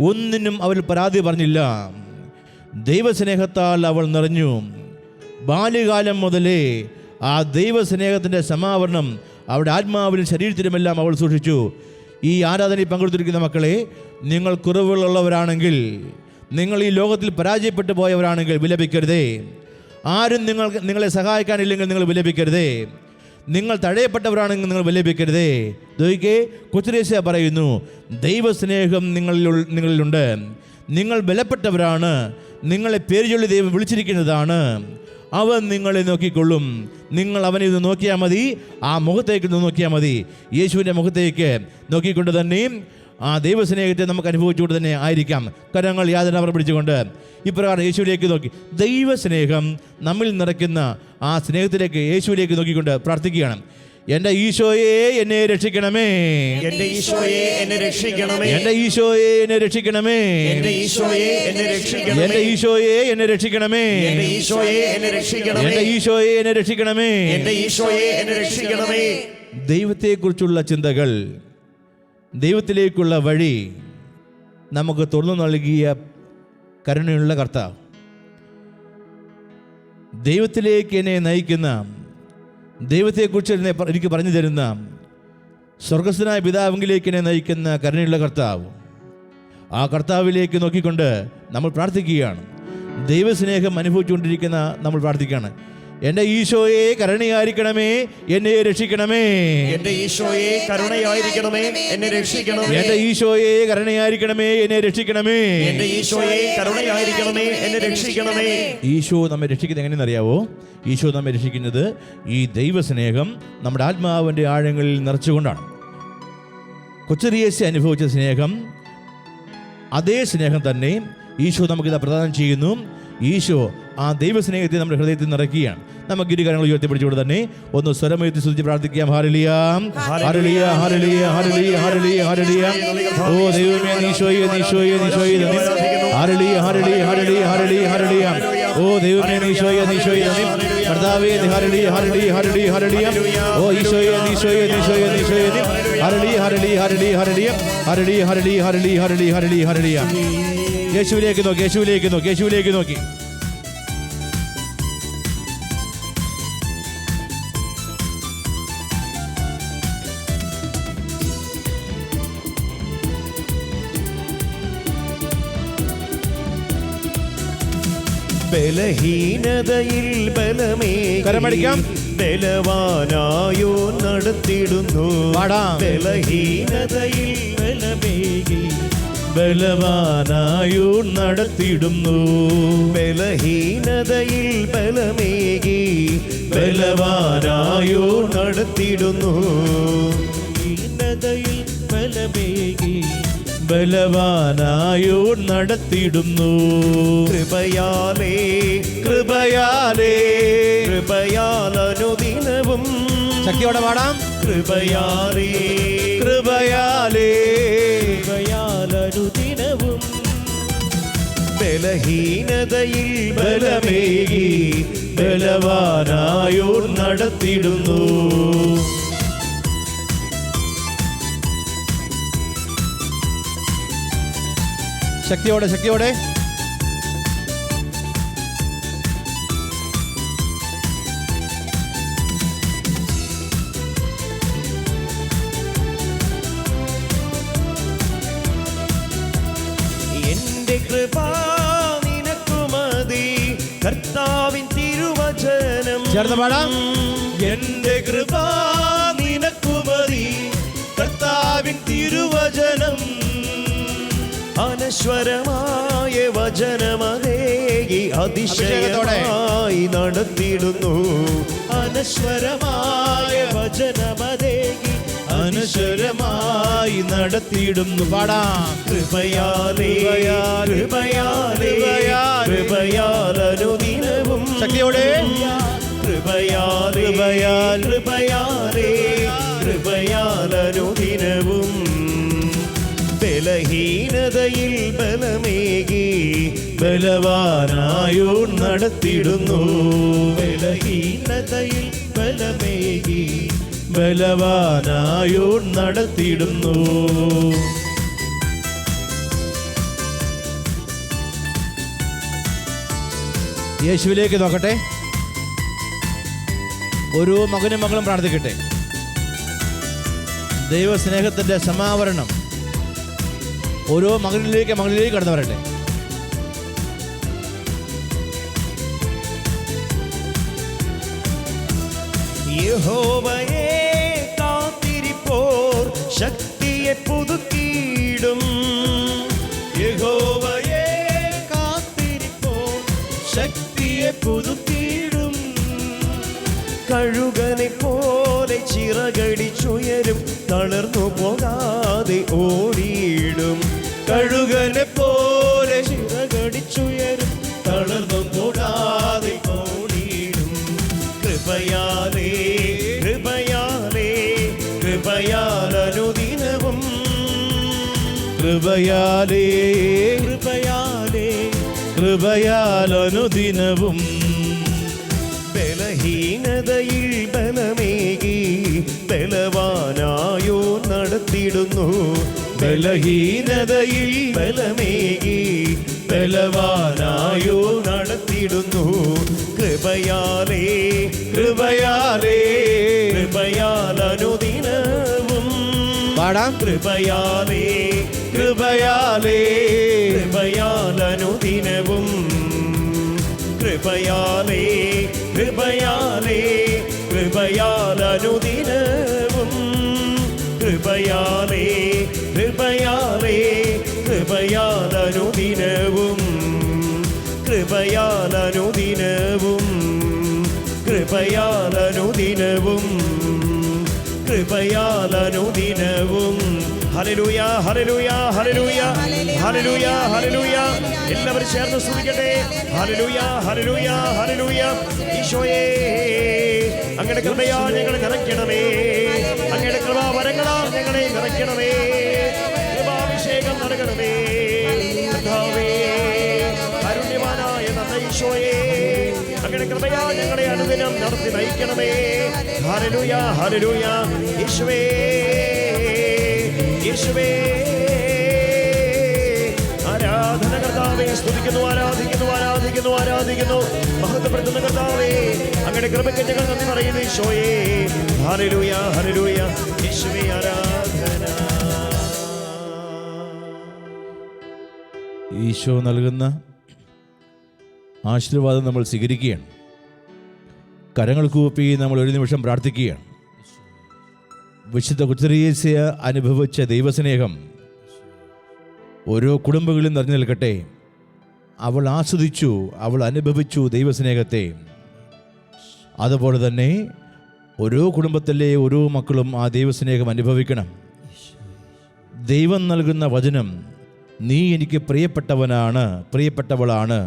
ഒന്നിനും അവൾ പരാതി പറഞ്ഞില്ല. ദൈവസ്നേഹത്താൽ അവൾ നിറഞ്ഞു. ബാല്യകാലം മുതലേ ആ ദൈവസ്നേഹത്തിൻ്റെ സമാവരണം അവരുടെ ആത്മാവിലും ശരീരത്തിലുമെല്ലാം അവൾ സൂക്ഷിച്ചു. ഈ ആരാധനയിൽ പങ്കെടുത്തിരിക്കുന്ന മക്കളെ, നിങ്ങൾ കുറവുകളുള്ളവരാണെങ്കിൽ, നിങ്ങൾ ഈ ലോകത്തിൽ പരാജയപ്പെട്ടു പോയവരാണെങ്കിൽ വിലപിക്കരുതേ. ആരും നിങ്ങളെ സഹായിക്കാനില്ലെങ്കിൽ നിങ്ങൾ വിലപിക്കരുതേ. നിങ്ങൾ തഴയപ്പെട്ടവരാണെങ്കിൽ നിങ്ങൾ വിലപിക്കരുതേ. ദൈവേ, കൊച്ചുരേശ പറയുന്നു, ദൈവസ്നേഹം നിങ്ങളിലുണ്ട്. നിങ്ങൾ ബലപ്പെട്ടവരാണ്. നിങ്ങളെ പേര് ചൊല്ലി ദൈവം വിളിച്ചിരിക്കുന്നതാണ്. അവൻ നിങ്ങളെ നോക്കിക്കൊള്ളും. നിങ്ങൾ അവനെ ഇത് നോക്കിയാൽ മതി, ആ മുഖത്തേക്ക് നോക്കിയാൽ മതി. യേശുവിൻ്റെ മുഖത്തേക്ക് നോക്കിക്കൊണ്ട് തന്നെ ആ ദൈവസ്നേഹത്തെ നമുക്ക് അനുഭവിച്ചുകൊണ്ട് തന്നെ ആയിരിക്കാം. കരങ്ങൾ യാതന പിടിച്ചുകൊണ്ട് ഇപ്രകാരം യേശുവിലേക്ക് നോക്കി, ദൈവസ്നേഹം നമ്മിൽ നിറയ്ക്കുന്ന ആ സ്നേഹത്തിലേക്ക് യേശുവിലേക്ക് നോക്കിക്കൊണ്ട് പ്രാർത്ഥിക്കുകയാണ്. എൻ്റെ ഈശോയെ എന്നെ രക്ഷിക്കണമേ, എൻ്റെ ഈശോയെ എന്നെ രക്ഷിക്കണമേ, എൻ്റെ ഈശോയെ എന്നെ രക്ഷിക്കണമേ, എൻ്റെ ഈശോയെ എന്നെ രക്ഷിക്കണമേ, എൻ്റെ ഈശോയെ എന്നെ രക്ഷിക്കണമേ, എൻ്റെ ഈശോയെ എന്നെ രക്ഷിക്കണമേ, എൻ്റെ ഈശോയെ എന്നെ രക്ഷിക്കണമേ, എൻ്റെ ഈശോയെ എന്നെ രക്ഷിക്കണമേ. ദൈവത്തെക്കുറിച്ചുള്ള ചിന്തകൾ, ദൈവത്തിലേക്കുള്ള വഴി നമുക്ക് തുറന്നു നൽകിയ കരുണയുള്ള കർത്താവ്, ദൈവത്തിലേക്ക് എന്നെ നയിക്കുന്ന, ദൈവത്തെക്കുറിച്ച് എനിക്ക് പറഞ്ഞു തരുന്ന സ്വർഗസ്ഥനായ പിതാവിലേക്ക് എന്നെ നയിക്കുന്ന കരുണയുള്ള കർത്താവ്, ആ കർത്താവിലേക്ക് നോക്കിക്കൊണ്ട് നമ്മൾ പ്രാർത്ഥിക്കുകയാണ്. ദൈവസ്നേഹം അനുഭവിച്ചുകൊണ്ടിരിക്കുന്ന നമ്മൾ പ്രാർത്ഥിക്കുകയാണ്. എൻ്റെ ഈശോയെ കരുണയായിരിക്കണമേ, എന്നെ രക്ഷിക്കണമേ, എൻ്റെ ഈശോയെ കരുണയായിരിക്കണമേ, എന്നെ രക്ഷിക്കണമേ, എൻ്റെ ഈശോയെ കരുണയായിരിക്കണമേ, എന്നെ രക്ഷിക്കണമേ, എൻ്റെ ഈശോയെ കരുണയായിരിക്കണമേ, എന്നെ രക്ഷിക്കണമേ. ഈശോ നമ്മെ രക്ഷിക്കുന്നത് എങ്ങനെയെന്നറിയാവോ? ഈശോ നമ്മെ രക്ഷിക്കുന്നത് ഈ ദൈവസ്നേഹം നമ്മുടെ ആത്മാവിൻ്റെ ആഴങ്ങളിൽ നിറച്ചുകൊണ്ടാണ്. കൊച്ചുരേശ അനുഭവിച്ച സ്നേഹം, അതേ സ്നേഹം തന്നെ ഈശോ നമുക്കിത് പ്രദാനം ചെയ്യുന്നു. ഈശോ ആ ദൈവസ്നേഹത്തെ നമ്മുടെ ഹൃദയത്തിൽ നിറയ്ക്കുകയാണ്. നമുക്ക് ഇരു കാര്യങ്ങൾ ഉയർത്തിപ്പിടിച്ചുകൊണ്ട് തന്നെ ഒന്ന് സ്വരമുയർത്തി സ്തുതിച്ച് പ്രാർത്ഥിക്കാം. ഹല്ലേലൂയ, ഹല്ലേലൂയ, ഹല്ലേലൂയ, ഹല്ലേലൂയ, ഹല്ലേലൂയ, ഹല്ലേലൂയ. ഓ ദൈവമേ, ഈശോയെ, ഈശോയെ, ഈശോയെ നന്ദി. ഹല്ലേലൂയ, ഹല്ലേലൂയ, ഹല്ലേലൂയ, ഹല്ലേലൂയ, ഹല്ലേലൂയ. ഓ ദൈവമേ, ഈശോയെ, ഈശോയെ നന്ദി. കർത്താവേ ഹരളി ഹരളി ഹരളി ഹരളിയ ഓ ഈശോയെ ഈശോയെ ഈശോയെ ഈശോയെ ഹരളി ഹരളി ഹരളി ഹരളിയ ഹരളി ഹരളി ഹരളി ഹരളി ഹരളി ഹരളിയ യേശുവിലേക്ക് നോക്കി യേശുവിലേക്ക് നോക്കി യേശുവിലേക്ക് നോക്കി. ബലഹീനതയിൽ ബലമേകി കരമടിക്കാം. ബലവാനായോ നടത്തിടുന്നു. പാടാം. ബലഹീനതയിൽ ബലമേകി ബലവാനായോ നടത്തിടുന്നു. ബലഹീനതയിൽ ബലമേകി ബലവാനായോ നടത്തിടുന്നു. ഹീനതയിൽ ബലമേകി ബലവാനായോ നടത്തിടുന്നു. കൃപയാലേ കൃപയാലേ കൃപയാലനുദിനവും ശക്തിയോടെ പാടാം. കൃപയാലേ കൃപയാലേ കൃപയാലനുദിനവും ബലഹീനതയിൽ ബലമേകി ബലവാനായോ നടത്തിടുന്നു. ശക്തിയോടെ ശക്തിയോടെ എന്റെ കൃപ നിനക്കു മതി കർത്താവിൻ തിരുവചനം. ചേർന്ന് പാടാം. എന്റെ കൃപ നിനക്കു മതി കർത്താവിൻ തിരുവചനം. അനശ്വരമായ വചനമതേകി അതിശയമായി നടത്തിടുന്നു. അനശ്വരമായ വചനമതേകി അനശ്വരമായി നടത്തിയിടുന്നു. പാടാം. കൃപയാലേ കൃപയാലേ കൃപയാലനുദിനവും ശക്തിയോടെ കൃപയാലേ കൃപയാലേ കൃപയാലനുദിനവും ബലഹീനതയിൽ ബലമേകി ബലവാനായോ നടത്തിടുന്നു. ബലഹീനതയിൽ ബലമേകി ബലവാനായോ നടത്തിടുന്നു. യേശുവിലേക്ക് നോക്കട്ടെ. ഓരോ മകനും മകളും പ്രാർത്ഥിക്കട്ടെ. ദൈവസ്നേഹത്തിൻ്റെ സമാവരണം ഓരോ മകനിലേക്ക് കടന്നു വരട്ടെ. യഹോവയെ കാത്തിരിപ്പോർ ശക്തിയെ പുതുക്കിയിടും. യഹോവയെ കാത്തിരിപ്പോർ ശക്തിയെ പുതുക്കിയിടും. കഴുകനെ പോലെ ചിറകടിച്ചുയരും തളർന്നു പോകാതെ ഓടിയിടും. കഴുകനെ പോലെ ചിറകടിച്ചുയരും തളർന്നു പോകാതെ ഓടിയിടും. കൃപയാലേ കൃപയാലേ കൃപയാലനുദിനവും കൃപയാലേ കൃപയാലേ കൃപയാലനുദിനവും ബലഹീനതയിൽ ബലമേകി ബലവാനായോ നടത്തിടുന്നു. ബലഹീനതയിൽ ബലമേകി ബലവാനായോ നടത്തിടുന്നു. കൃപയാലേ കൃപയാലേ കൃപയാലനുദിനവും പാടാം. കൃപയാലേ കൃപയാലേ കൃപയാലനുദിനവും കൃപയാലേ കൃപയാലേ കൃപയാലനുദിനവും കൃപയാലേ കൃപയാലേ കൃപയാലനുദിനവും കൃപയാലനുദിനവും കൃപയാലനുദിനവും കൃപയാലനുദിനവും. ഹല്ലേലൂയ ഹല്ലേലൂയ ഹല്ലേലൂയ ഹല്ലേലൂയ ഹല്ലേലൂയ. എല്ലാവരും ചേർന്ന് സ്തുതിക്കട്ടെ. ഹല്ലേലൂയ ഹല്ലേലൂയ ഹല്ലേലൂയ. ഈശോയേ അങ്ങയുടെ കൃപയാൽ ഞങ്ങളെ നിറയ്ക്കണമേ. അങ്ങയുടെ കൃപാവരങ്ങളാൽ ഞങ്ങളെ നിറയ്ക്കണമേ. കൃപാഭിഷേകം നൽകണമേ. കർത്താവേ കാരുണ്യവാനായ നല്ല ഈശോയേ അങ്ങയുടെ കൃപ കൃപയാ ഞങ്ങളെ അനുദിനം നടത്തി നയിക്കണമേ. ഹല്ലേലൂയ ഹല്ലേലൂയ. യേശുവേ യേശുവേ ആരാധന കർത്താവേ. സ്തുതിക്കുന്നു, ആരാധിക്കുന്നു, ആരാധിക്കുന്നു, ആരാധിക്കുന്നു. മഹത്വപ്പെടുത്തുന്ന കർത്താവേ, അങ്ങയുടെ കൃപയ്ക്ക് ഞങ്ങൾ നന്ദി പറയുന്നു ഈശോയേ. ഹല്ലേലൂയ ഹല്ലേലൂയ. യേശുവേ ആരാധന. ഈശോ നൽകുന്ന ആശീർവാദം നമ്മൾ സ്വീകരിക്കുകയാണ്. കരങ്ങൾ കൂപ്പി നമ്മൾ ഒരു നിമിഷം പ്രാർത്ഥിക്കുകയാണ്. വിശുദ്ധ കുർത്തരീസ്യ അനുഭവിച്ച ദൈവസ്നേഹം ഓരോ കുടുംബങ്ങളിലും നിറഞ്ഞു നിൽക്കട്ടെ. അവൾ ആസ്വദിച്ചു, അവൾ അനുഭവിച്ചു ദൈവസ്നേഹത്തെ. അതുപോലെ തന്നെ ഓരോ കുടുംബത്തിലെ ഓരോ മക്കളും ആ ദൈവസ്നേഹം അനുഭവിക്കണം. ദൈവം നൽകുന്ന വചനം, നീ എനിക്ക് പ്രിയപ്പെട്ടവനാണ്, പ്രിയപ്പെട്ടവളാണ്,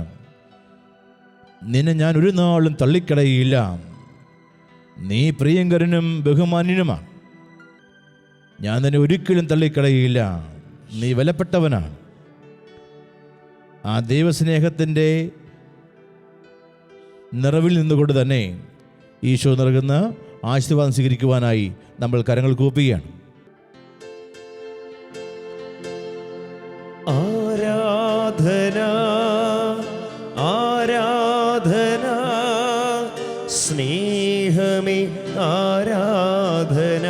നിന്നെ ഞാൻ ഒരു നാളും തള്ളിക്കളയില്ല, നീ പ്രിയങ്കരനും ബഹുമാന്യനുമാണ്, ഞാൻ നിന്നെ ഒരിക്കലും തള്ളിക്കളയില്ല, നീ വിലപ്പെട്ടവനാണ്. ആ ദൈവസ്നേഹത്തിൻ്റെ നിറവിൽ നിന്നുകൊണ്ട് തന്നെ ഈശോ നൽകുന്ന ആശീർവാദം സ്വീകരിക്കുവാനായി നമ്മൾ കരങ്ങൾ കൂപ്പുകയാണ്. ആരാധന ആരാധന സ്നേഹമേ ആരാധന.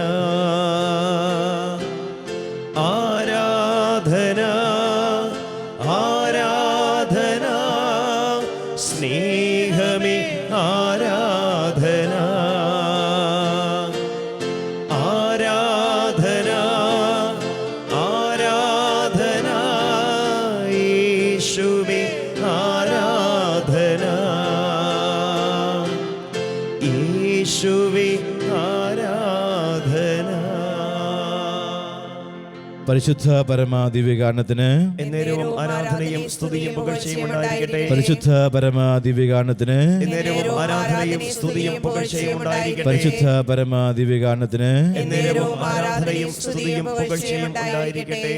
ആരാധന ആരാധന സ്നേഹമേ ആരാധന. ആരാധന ആരാധന യേശുവേ ആരാധന. യേശുവേ ആരാധന. പരിശുദ്ധ പരമ ദിവ്യകാരണത്തിന് എന്നേരവും ആരാധനയും സ്തുതിയും പുകഴ്ചയും ഉണ്ടായിരിക്കട്ടെ. പരിശുദ്ധ പരമ ദിവ്യകാരണത്തിന് എന്നേരവും ആരാധനയും സ്തുതിയും പുകഴ്ചയും ഉണ്ടായിരിക്കട്ടെ. പരിശുദ്ധ പരമ ദിവ്യകാരണത്തിന് എന്നേരവും ആരാധനയും സ്തുതിയും പുകഴ്ചയും ഉണ്ടായിരിക്കട്ടെ.